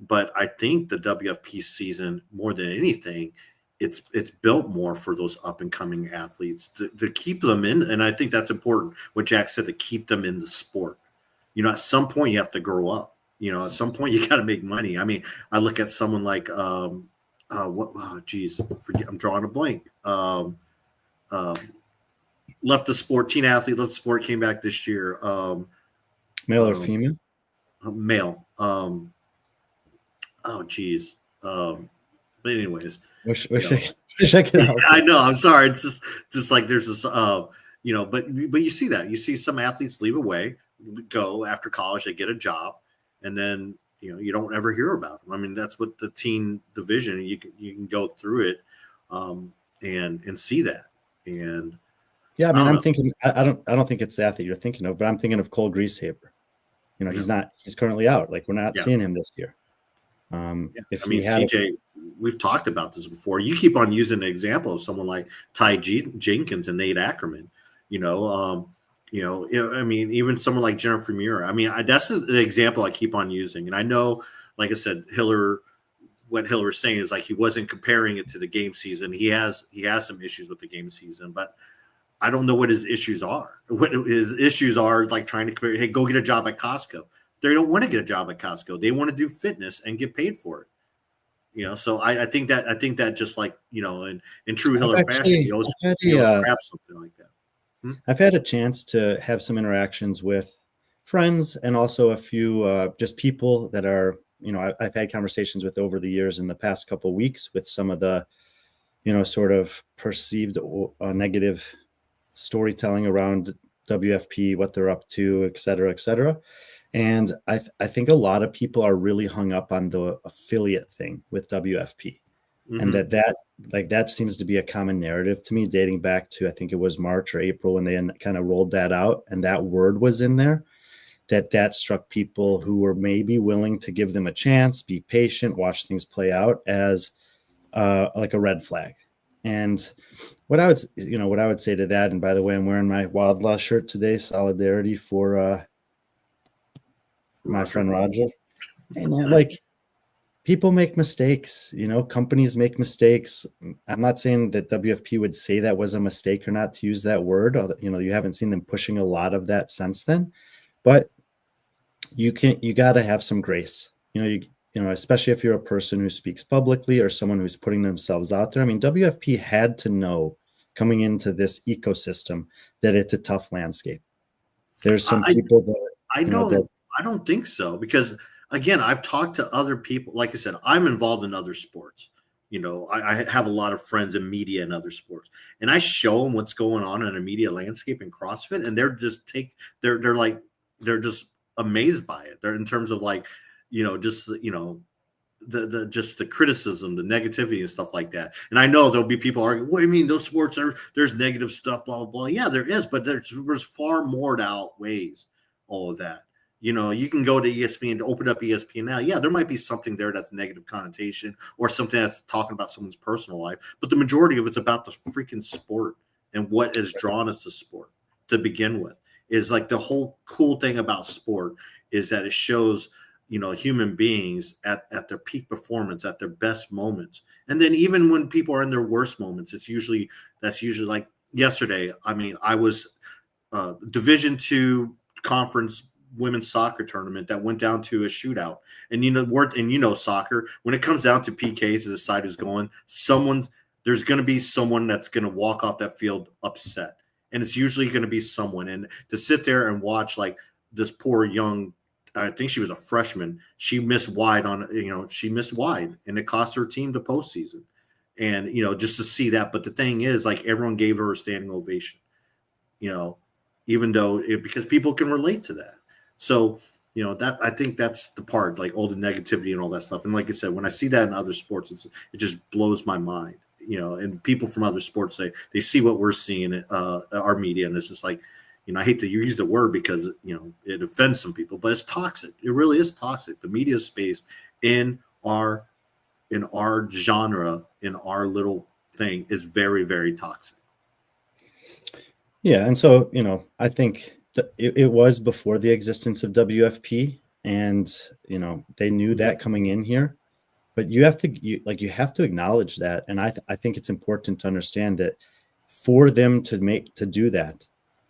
but I think the WFP season more than anything, it's built more for those up and coming athletes to keep them in. And I think that's important. What Jack said, to keep them in the sport, at some point you have to grow up. At some point you got to make money. I mean, I look at someone like what? Oh, geez, forget. I'm drawing a blank. Left the sport. Teen athlete left the sport. Came back this year. Male or female? Male. Oh, geez. But anyways, Wish I could help. I know. I'm sorry. It's just like there's this. But you see that. You see some athletes leave away, go after college, they get a job, and then you don't ever hear about them. I mean, that's what the teen division. You can go through it, and see that. And yeah, I mean, I'm thinking. I don't think it's that you're thinking of, but I'm thinking of Cole Greasehaber. He's currently out. Like, we're not seeing him this year. CJ, we've talked about this before. You keep on using the example of someone like Ty Jenkins and Nate Ackerman. Even someone like Jennifer Muir. I mean, that's the example I keep on using. And I know, like I said, what Hiller's saying is like he wasn't comparing it to the game season. He has some issues with the game season, but I don't know what his issues are. What his issues are, like trying to compare, hey, go get a job at Costco. They don't want to get a job at Costco. They want to do fitness and get paid for it. So I think that just like, in true Hiller fashion, he always grab something like that. I've had a chance to have some interactions with friends and also a few just people that are, I've had conversations with over the years in the past couple of weeks with some of the, sort of perceived negative storytelling around WFP, what they're up to, et cetera, et cetera. And I think a lot of people are really hung up on the affiliate thing with WFP. And that seems to be a common narrative to me, dating back to, I think it was March or April when they kind of rolled that out and that word was in there, that struck people who were maybe willing to give them a chance, be patient, watch things play out as like a red flag. And what I would say to that, and by the way, I'm wearing my Wildlaw shirt today, solidarity for my friend Roger. And like, people make mistakes, companies make mistakes. I'm not saying that WFP would say that was a mistake or not to use that word. You haven't seen them pushing a lot of that since then, but you got to have some grace, especially if you're a person who speaks publicly or someone who's putting themselves out there. I mean, WFP had to know coming into this ecosystem that it's a tough landscape. There's some people that I don't think so, because again, I've talked to other people. Like I said, I'm involved in other sports. I have a lot of friends in media and other sports, and I show them what's going on in a media landscape in CrossFit, and they're just amazed by it. They're in terms of like, the criticism, the negativity and stuff like that. And I know there'll be people arguing, what do you mean those sports there's negative stuff, blah, blah, blah. Yeah, there is, but there's far more that outweighs all of that. You can go to ESPN, to open up ESPN now. Yeah, there might be something there that's negative connotation or something that's talking about someone's personal life, but the majority of it's about the freaking sport and what has drawn us to sport to begin with. Is like the whole cool thing about sport is that it shows, human beings at their peak performance, at their best moments. And then even when people are in their worst moments, that's usually like yesterday. I mean, I was Division II conference women's soccer tournament that went down to a shootout. And soccer, when it comes down to PKs, to the side who's going, there's going to be someone that's going to walk off that field upset. And it's usually going to be someone. And to sit there and watch like this poor young, I think she was a freshman, she missed wide and it cost her team the postseason. And, just to see that. But the thing is, like, everyone gave her a standing ovation, even though because people can relate to that. So, that I think that's the part, like all the negativity and all that stuff. And like I said, when I see that in other sports, it just blows my mind, and people from other sports they see what we're seeing in our media. And it's just like, I hate to use the word because, it offends some people, but it's toxic. It really is toxic. The media space in our genre, in our little thing is very, very toxic. Yeah. And so, I think it was before the existence of WFP, and, they knew that coming in here, but you have to acknowledge that. And I think it's important to understand that for them to do that,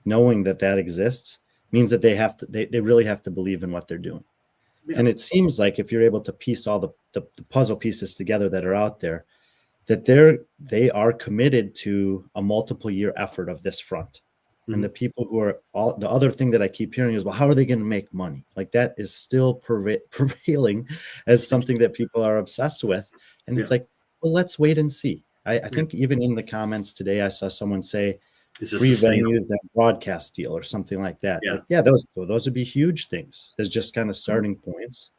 knowing that exists means that they really have to believe in what they're doing. Yeah. And it seems like if you're able to piece all the puzzle pieces together that are out there, that they are committed to a multiple year effort of this front. And the people who are the other thing that I keep hearing is, well, how are they going to make money? Like that is still prevailing as something that people are obsessed with. And it's like, well, let's wait and see. I think even in the comments today, I saw someone say free venues and broadcast deal or something like that. Yeah. Like, yeah, those would be huge things as just kind of starting points.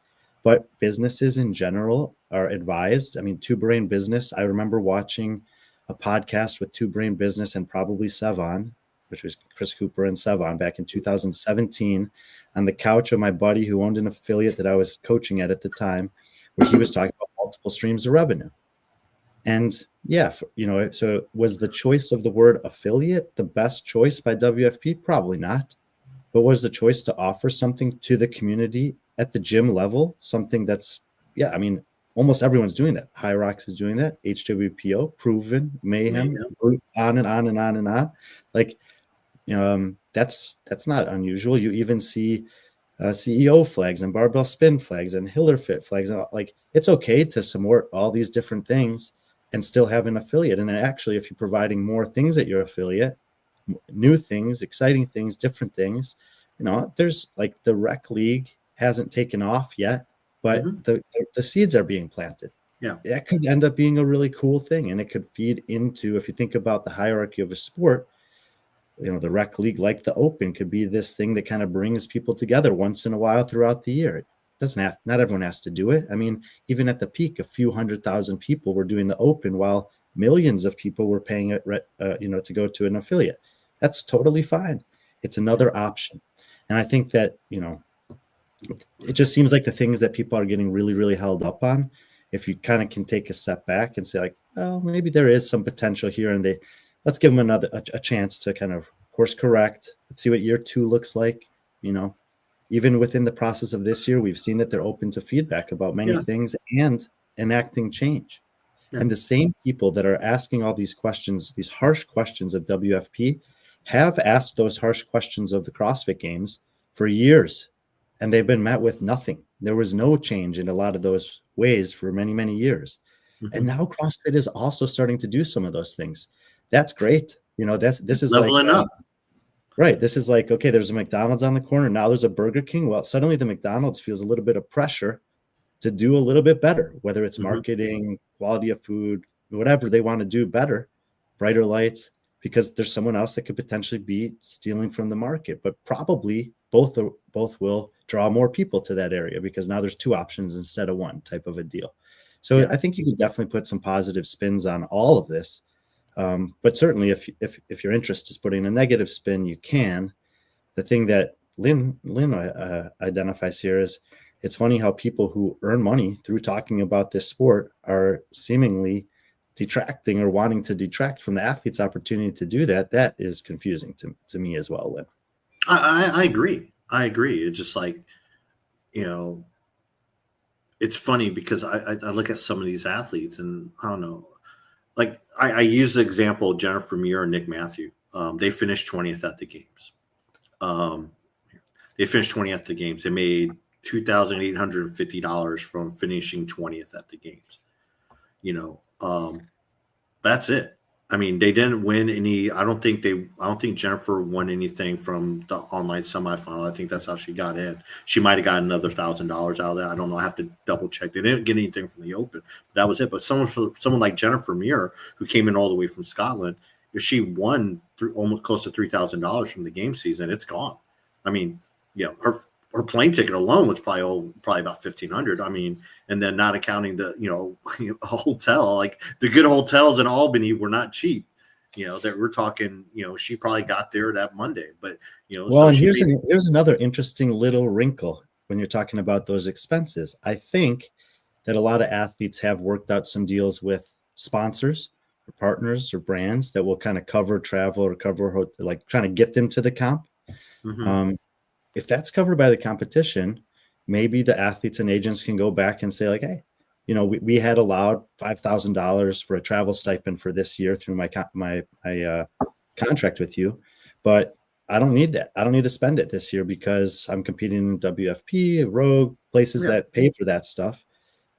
But businesses in general are advised. I mean, Two Brain Business, I remember watching a podcast with Two Brain Business and probably Sevon, which was Chris Cooper and Sevon back in 2017 on the couch of my buddy who owned an affiliate that I was coaching at the time, where he was talking about multiple streams of revenue. And yeah, so was the choice of the word affiliate the best choice by WFP? Probably not. But was the choice to offer something to the community at the gym level, something that's, I mean, almost everyone's doing that. HYROX is doing that. HWPO, Proven, Mayhem, on and on and on and on. Like, that's not unusual. You even see CEO flags and barbell spin flags and Hiller Fit flags. And like, it's okay to support all these different things and still have an affiliate. And then actually, if you're providing more things at your affiliate, new things, exciting things, different things, there's like the rec league hasn't taken off yet, but the seeds are being planted. Yeah, that could end up being a really cool thing, and it could feed into, if you think about the hierarchy of a sport, the rec league, like the Open, could be this thing that kind of brings people together once in a while throughout the year. It doesn't have, not everyone has to do it. I mean, even at the peak, a few 100,000 people were doing the Open while millions of people were paying it, to go to an affiliate. That's totally fine. It's another option. And I think that, it just seems like the things that people are getting really, really held up on, if you kind of can take a step back and say like, oh, maybe there is some potential here, and let's give them a chance to kind of course correct. Let's see what year 2 looks like. Even within the process of this year, we've seen that they're open to feedback about many things and enacting change. Yeah. And the same people that are asking all these questions, these harsh questions of WFP, have asked those harsh questions of the CrossFit Games for years, and they've been met with nothing. There was no change in a lot of those ways for many, many years. And now CrossFit is also starting to do some of those things. That's great. This is leveling like, up. Right. This is like, okay, there's a McDonald's on the corner. Now there's a Burger King. Well, suddenly the McDonald's feels a little bit of pressure to do a little bit better, whether it's marketing, quality of food, whatever they want to do better, brighter lights, because there's someone else that could potentially be stealing from the market. But probably both will draw more people to that area, because now there's 2 options instead of 1 type of a deal. So I think you can definitely put some positive spins on all of this. But certainly if your interest is putting a negative spin, you can. The thing that Lynn identifies here is, it's funny how people who earn money through talking about this sport are seemingly detracting or wanting to detract from the athlete's opportunity to do that. That is confusing to me as well, Lynn. I agree. It's just like, it's funny because I look at some of these athletes and I don't know, like I use the example of Jennifer Muir and Nick Matthew. They finished 20th at the games. They made $2,850 from finishing 20th at the games. That's it. I mean, they didn't win any. I don't think Jennifer won anything from the online semifinal. I think that's how she got in. She might have gotten another $1,000 out of that. I don't know. I have to double check. They didn't get anything from the Open. But that was it. But someone like Jennifer Muir, who came in all the way from Scotland, if she won almost close to $3,000 from the game season, it's gone. I mean, her plane ticket alone was probably about $1,500. I mean, and then not accounting the a hotel. Like the good hotels in Albany were not cheap. That we're talking. She probably got there that Monday. But well, so and here's another interesting little wrinkle when you're talking about those expenses. I think that a lot of athletes have worked out some deals with sponsors or partners or brands that will kind of cover travel or cover like trying to get them to the comp. If that's covered by the competition, maybe the athletes and agents can go back and say like, hey, we had allowed $5,000 for a travel stipend for this year through my contract with you, but I don't need that. I don't need to spend it this year because I'm competing in WFP, Rogue, places that pay for that stuff.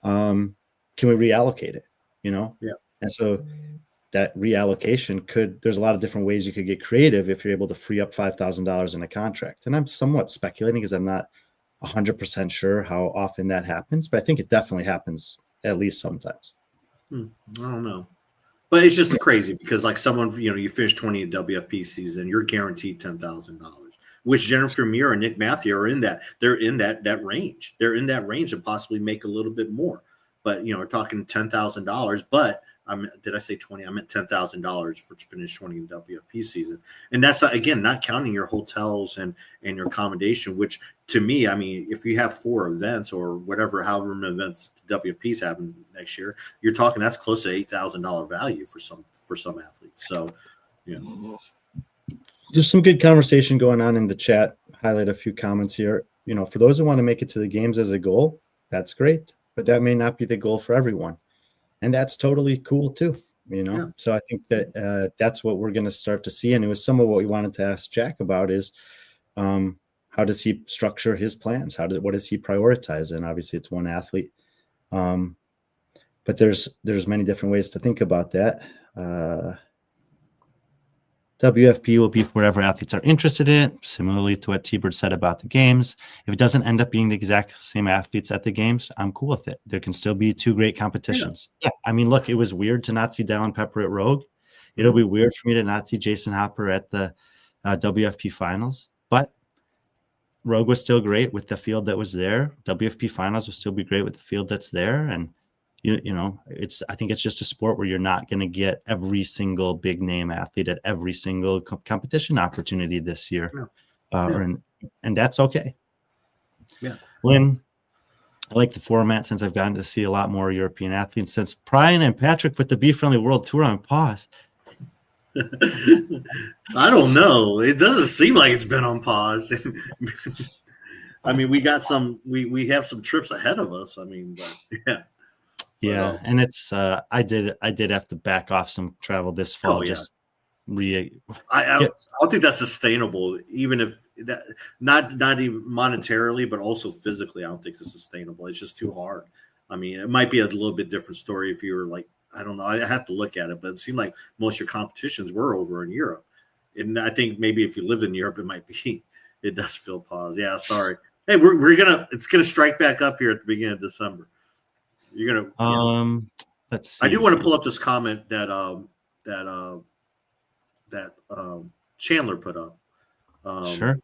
Can we reallocate it? You know? Yeah. And so that reallocation there's a lot of different ways you could get creative if you're able to free up $5,000 in a contract. And I'm somewhat speculating because I'm not 100% sure how often that happens, but I think it definitely happens at least sometimes. I don't know. But it's just crazy because like someone, you finish 20 WFP season, you're guaranteed $10,000, which Jennifer Muir and Nick Matthew are in that. They're in that range. They're in that range and possibly make a little bit more. But, we're talking $10,000, but did I say 20? I meant $10,000 for to finish 20 WFP season. And that's, again, not counting your hotels and your accommodation, which to me, I mean, if you have 4 events or however many events WFP's having next year, you're talking that's close to $8,000 value for some athletes. So, There's some good conversation going on in the chat. Highlight a few comments here. For those who want to make it to the games as a goal, that's great, but that may not be the goal for everyone. And that's totally cool too, Yeah. So I think that that's what we're going to start to see. And it was some of what we wanted to ask Jack about is how does he structure his plans? What does he prioritize? And obviously it's one athlete. But there's many different ways to think about that. WFP will be wherever athletes are interested in, similarly to what T-Bird said about the games. If it doesn't end up being the exact same athletes at the games, I'm cool with it. There can still be 2 great competitions. Yeah. I mean, look, it was weird to not see Dallin Pepper at Rogue. It'll be weird for me to not see Jason Hopper at the WFP finals, but Rogue was still great with the field that was there. WFP finals will still be great with the field that's there. And I think it's just a sport where you're not going to get every single big name athlete at every single competition opportunity this year. And that's okay. Yeah. Lynn, I like the format since I've gotten to see a lot more European athletes since Brian and Patrick put the B.Friendly World Tour on pause. I don't know. It doesn't seem like it's been on pause. I mean, we got we have some trips ahead of us. I mean, but yeah. Yeah, and it's I did have to back off some travel this fall. I don't think that's sustainable, even if that not even monetarily, but also physically. I don't think it's sustainable. It's just too hard. I mean, it might be a little bit different story if you were like, I don't know. I have to look at it, but it seemed like most of your competitions were over in Europe, and I think maybe if you lived in Europe, it does feel pause. Yeah, sorry. Hey, it's gonna strike back up here at the beginning of December. You're gonna let's see. I do want to pull up this comment that Chandler put up. Sure.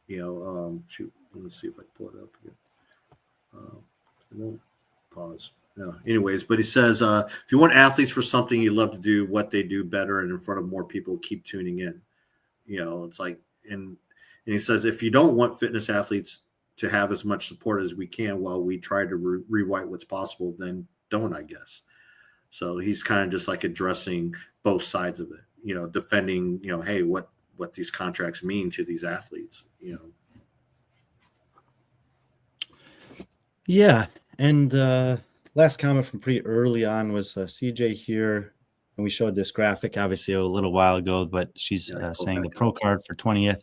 Shoot, let me see if I can pull it up again. I won't pause. No. Anyways, but he says if you want athletes for something you love to do, what they do better and in front of more people, keep tuning in. It's like and he says if you don't want fitness athletes to have as much support as we can while we try to rewrite what's possible, then don't, I guess. So he's kind of just like addressing both sides of it, defending, hey, what these contracts mean to these athletes, Yeah. And last comment from pretty early on was CJ here. And we showed this graphic obviously a little while ago, but she's saying the Pro Card for 20th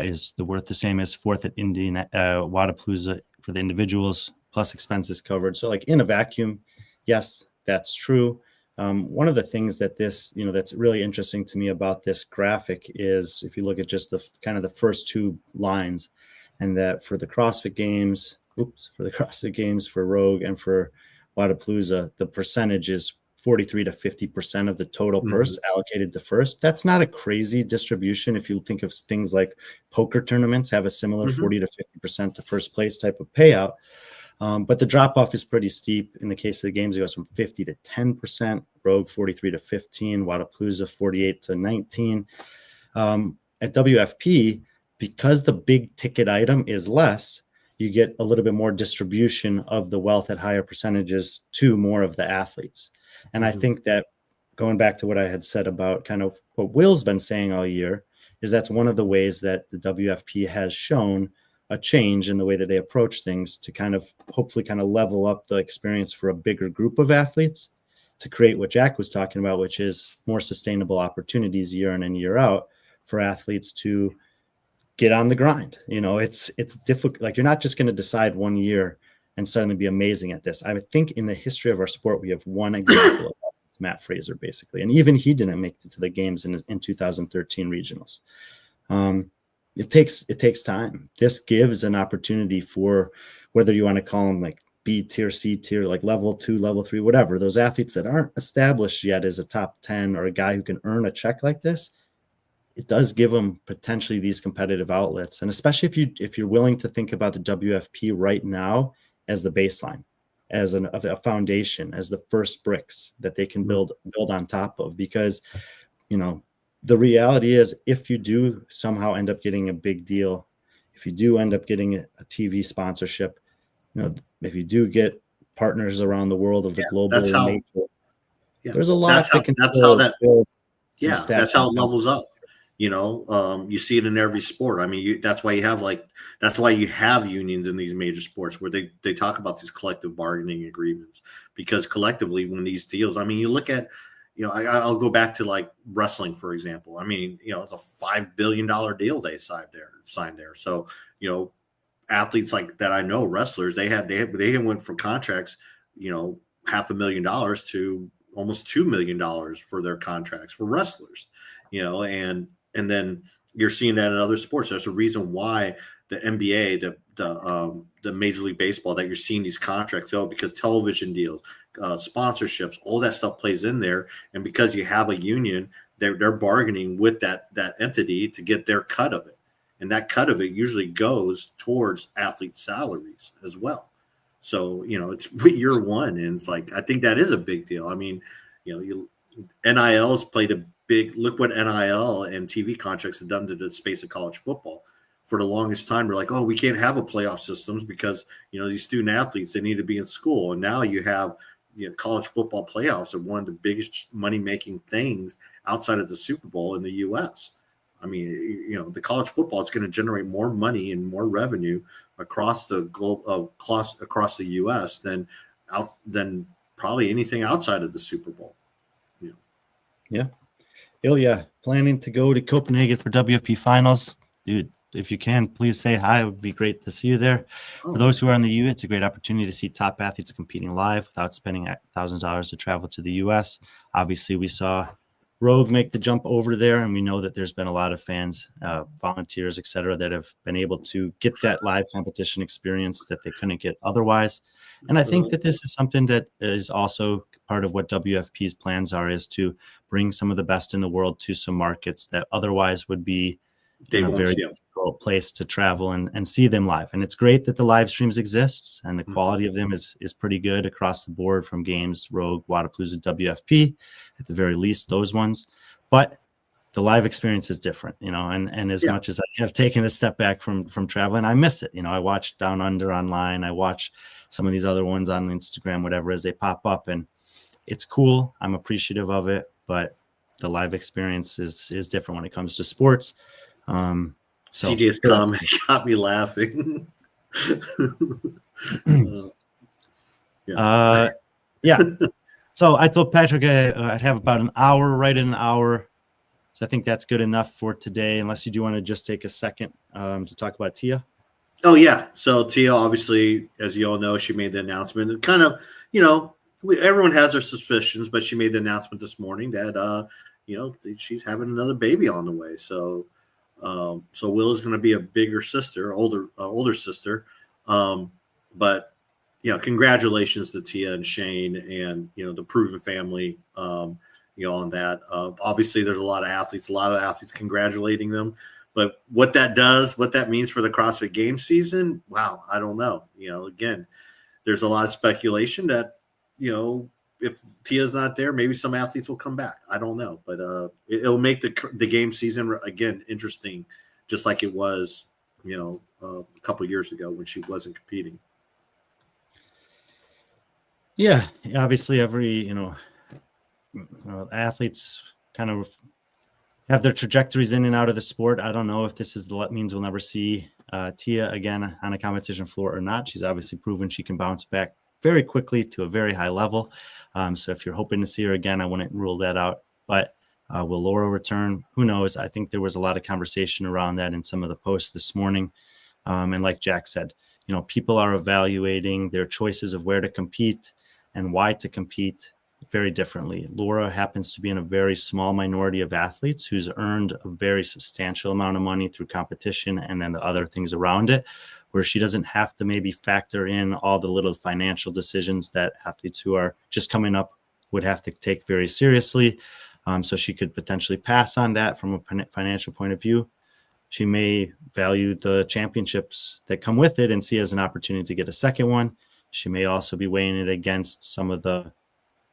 is worth the same as 4th at Indian Wadapalooza for the individuals plus expenses covered. So like in a vacuum, yes, that's true. One of the things that this, that's really interesting to me about this graphic is if you look at just the kind of the first 2 lines, and that for the CrossFit Games, for Rogue and for Wadapalooza, the percentage is 43 to 50% of the total purse allocated to first. That's not a crazy distribution. If you think of things like poker tournaments have a similar 40 to 50% to first place type of payout. But the drop off is pretty steep. In the case of the games, it goes from 50 to 10%, Rogue 43 to 15, Wadapalooza 48 to 19. At WFP, because the big ticket item is less, you get a little bit more distribution of the wealth at higher percentages to more of the athletes. And I think that going back to what I had said about kind of what Will's been saying all year is that's one of the ways that the WFP has shown a change in the way that they approach things to kind of hopefully kind of level up the experience for a bigger group of athletes to create what Jack was talking about, which is more sustainable opportunities year in and year out for athletes to get on the grind. It's difficult. Like, you're not just going to decide one year and suddenly be amazing at this. I would think in the history of our sport, we have one example of that. Matt Fraser, basically. And even he didn't make it to the games in 2013 regionals. It takes time. This gives an opportunity for, whether you want to call them like B tier, C tier, like level 2, level 3, whatever, those athletes that aren't established yet as a top 10 or a guy who can earn a check like this, it does give them potentially these competitive outlets. And especially if you're willing to think about the WFP right now as the baseline, as a foundation, as the first bricks that they can build on top of. Because, the reality is, if you do somehow end up getting a big deal, if you do end up getting a TV sponsorship, if you do get partners around the world of the global nature, there's a lot that can still build. That's how it levels up. You see it in every sport. I mean, that's why you have unions in these major sports where they talk about these collective bargaining agreements, because collectively, when these deals, I mean, you look at, I'll go back to like wrestling, for example. I mean, it's a $5 billion deal they signed there. So, athletes like that, I know, wrestlers, they went from contracts, $500,000 to almost $2 million for their contracts for wrestlers, and then you're seeing that in other sports. There's a reason why the NBA, the Major League Baseball, that you're seeing these contracts go, because television deals, sponsorships, all that stuff plays in there. And because you have a union, they're bargaining with that entity to get their cut of it. And that cut of it usually goes towards athlete salaries as well. So, it's year one. And it's like, I think that is a big deal. I mean, NIL's played a look what NIL and TV contracts have done to the space of college football. For the longest time, we're like, oh, we can't have a playoff systems because, these student athletes, they need to be in school. And now you have, college football playoffs are one of the biggest money-making things outside of the Super Bowl in the U.S. I mean, the college football is going to generate more money and more revenue across the globe, across the U.S. than probably anything outside of the Super Bowl. Yeah. Ilya, planning to go to Copenhagen for WFP finals. Dude, if you can, please say hi. It would be great to see you there. For those who are in the U, it's a great opportunity to see top athletes competing live without spending $1,000 to travel to the U.S. Obviously, we saw Rogue make the jump over there, and we know that there's been a lot of fans, volunteers, etc., that have been able to get that live competition experience that they couldn't get otherwise. And I think that this is something that is also part of what WFP's plans are, is to bring some of the best in the world to some markets that otherwise would be a very difficult place to travel and see them live. And it's great that the live streams exist, and the quality of them is pretty good across the board, from games, Rogue, Wadapalooza, WFP, at the very least, those ones. But the live experience is different, and as much as I have taken a step back from traveling, I miss it. I watch Down Under online. I watch some of these other ones on Instagram, whatever, as they pop up, and it's cool. I'm appreciative of it, but the live experience is different when it comes to sports. CJ's comment got me laughing. So I told Patrick I'd have about an hour, right in an hour. So I think that's good enough for today, unless you do want to just take a second to talk about Tia. Oh, yeah. So Tia, obviously, as you all know, she made the announcement. And kind of, everyone has their suspicions, but she made the announcement this morning that, she's having another baby on the way. So Will is going to be a bigger sister, older sister. But congratulations to Tia and Shane and, the Proven family, on that. Obviously there's a lot of athletes congratulating them, but what that means for the CrossFit Games season, wow, I don't know. Again, there's a lot of speculation that, if Tia's not there, maybe some athletes will come back. I don't know, but it'll make the game season again interesting, just like it was, a couple of years ago when she wasn't competing. Yeah, obviously every athletes kind of have their trajectories in and out of the sport. I don't know if this means we'll never see Tia again on a competition floor or not. She's obviously proven she can bounce back very quickly to a very high level. So if you're hoping to see her again, I wouldn't rule that out. But Will Laura return? Who knows? I think there was a lot of conversation around that in some of the posts this morning. And like Jack said, people are evaluating their choices of where to compete and why to compete very differently. Laura happens to be in a very small minority of athletes who's earned a very substantial amount of money through competition and then the other things around it, where she doesn't have to maybe factor in all the little financial decisions that athletes who are just coming up would have to take very seriously. So she could potentially pass on that from a financial point of view. She may value the championships that come with it and see it as an opportunity to get a second one. She may also be weighing it against some of the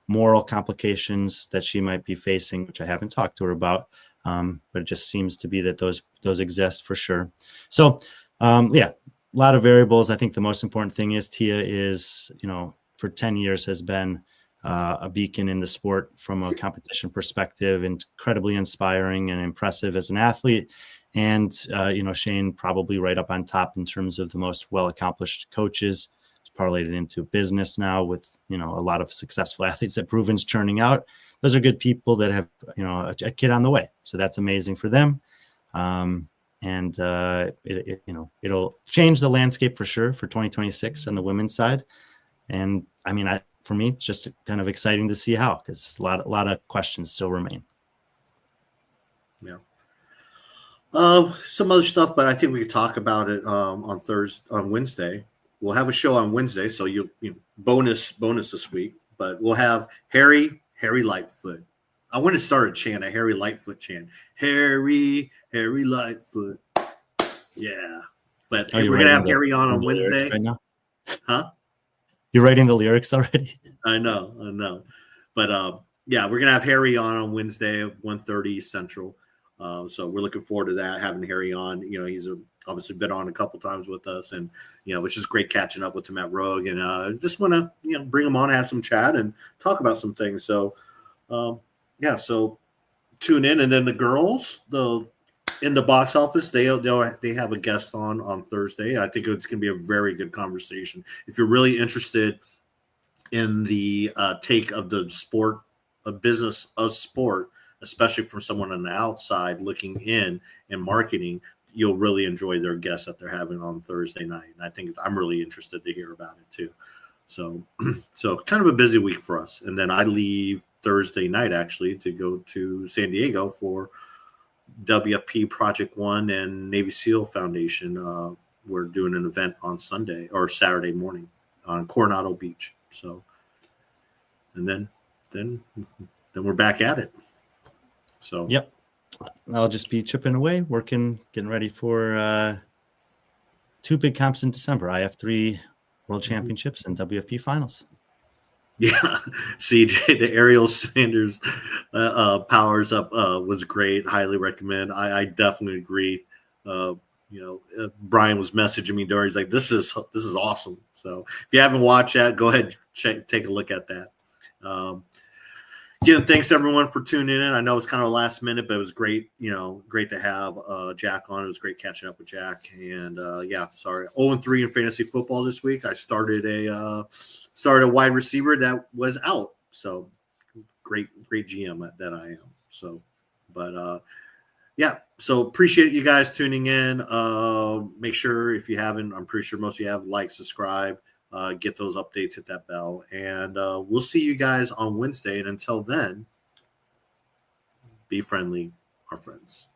moral complications that she might be facing, which I haven't talked to her about. But it just seems to be that those exist for sure. So a lot of variables. I think the most important thing is Tia is, for 10 years has been a beacon in the sport from a competition perspective, incredibly inspiring and impressive as an athlete. And, Shane probably right up on top in terms of the most well-accomplished coaches. It's parlayed it into business now with, a lot of successful athletes that Proven's churning out. Those are good people that have, a kid on the way. So that's amazing for them. It'll change the landscape for sure for 2026 on the women's side. And for me, it's just kind of exciting to see how, because a lot of questions still remain. Yeah. Some other stuff, but I think we could talk about it on Wednesday. We'll have a show on Wednesday, so you bonus this week. But we'll have Harry Lightfoot. I want to start a chant, a Harry Lightfoot chant. Harry Lightfoot. Yeah. But we're gonna have Harry on Wednesday. Right now? Huh? You're writing the lyrics already? I know. But we're gonna have Harry on Wednesday at 1:30 Central. So we're looking forward to that, having Harry on. He's obviously been on a couple times with us, and it's just great catching up with him at Rogue. And just want to bring him on, have some chat, and talk about some things. So so tune in. And then the girls, in the box office, they have a guest on Thursday. I think it's going to be a very good conversation. If you're really interested in the take of the sport, a business of sport, especially from someone on the outside looking in and marketing, you'll really enjoy their guests that they're having on Thursday night. And I think I'm really interested to hear about it too. So kind of a busy week for us. And then I leave Thursday night actually to go to San Diego for WFP Project One and Navy SEAL Foundation. We're doing an event on Sunday or Saturday morning on Coronado Beach. So, and then we're back at it. So, yep. I'll just be chipping away, working, getting ready for 2 big comps in December. I have 3 World Championships and WFP Finals. Yeah, CJ, the Ariel Sanders Powers Up was great. Highly recommend. I definitely agree. Brian was messaging me during. He's like, "This is awesome." So if you haven't watched that, go ahead, take a look at that. Again, thanks everyone for tuning in. I know it's kind of last minute, but it was great. Great to have Jack on. It was great catching up with Jack. And sorry, 0-3 in fantasy football this week. I started a wide receiver that was out. So great GM that I am. So, but so appreciate you guys tuning in. Make sure if you haven't, I'm pretty sure most of you have, like, subscribe. Get those updates, hit that bell, and we'll see you guys on Wednesday. And until then, be friendly, our friends.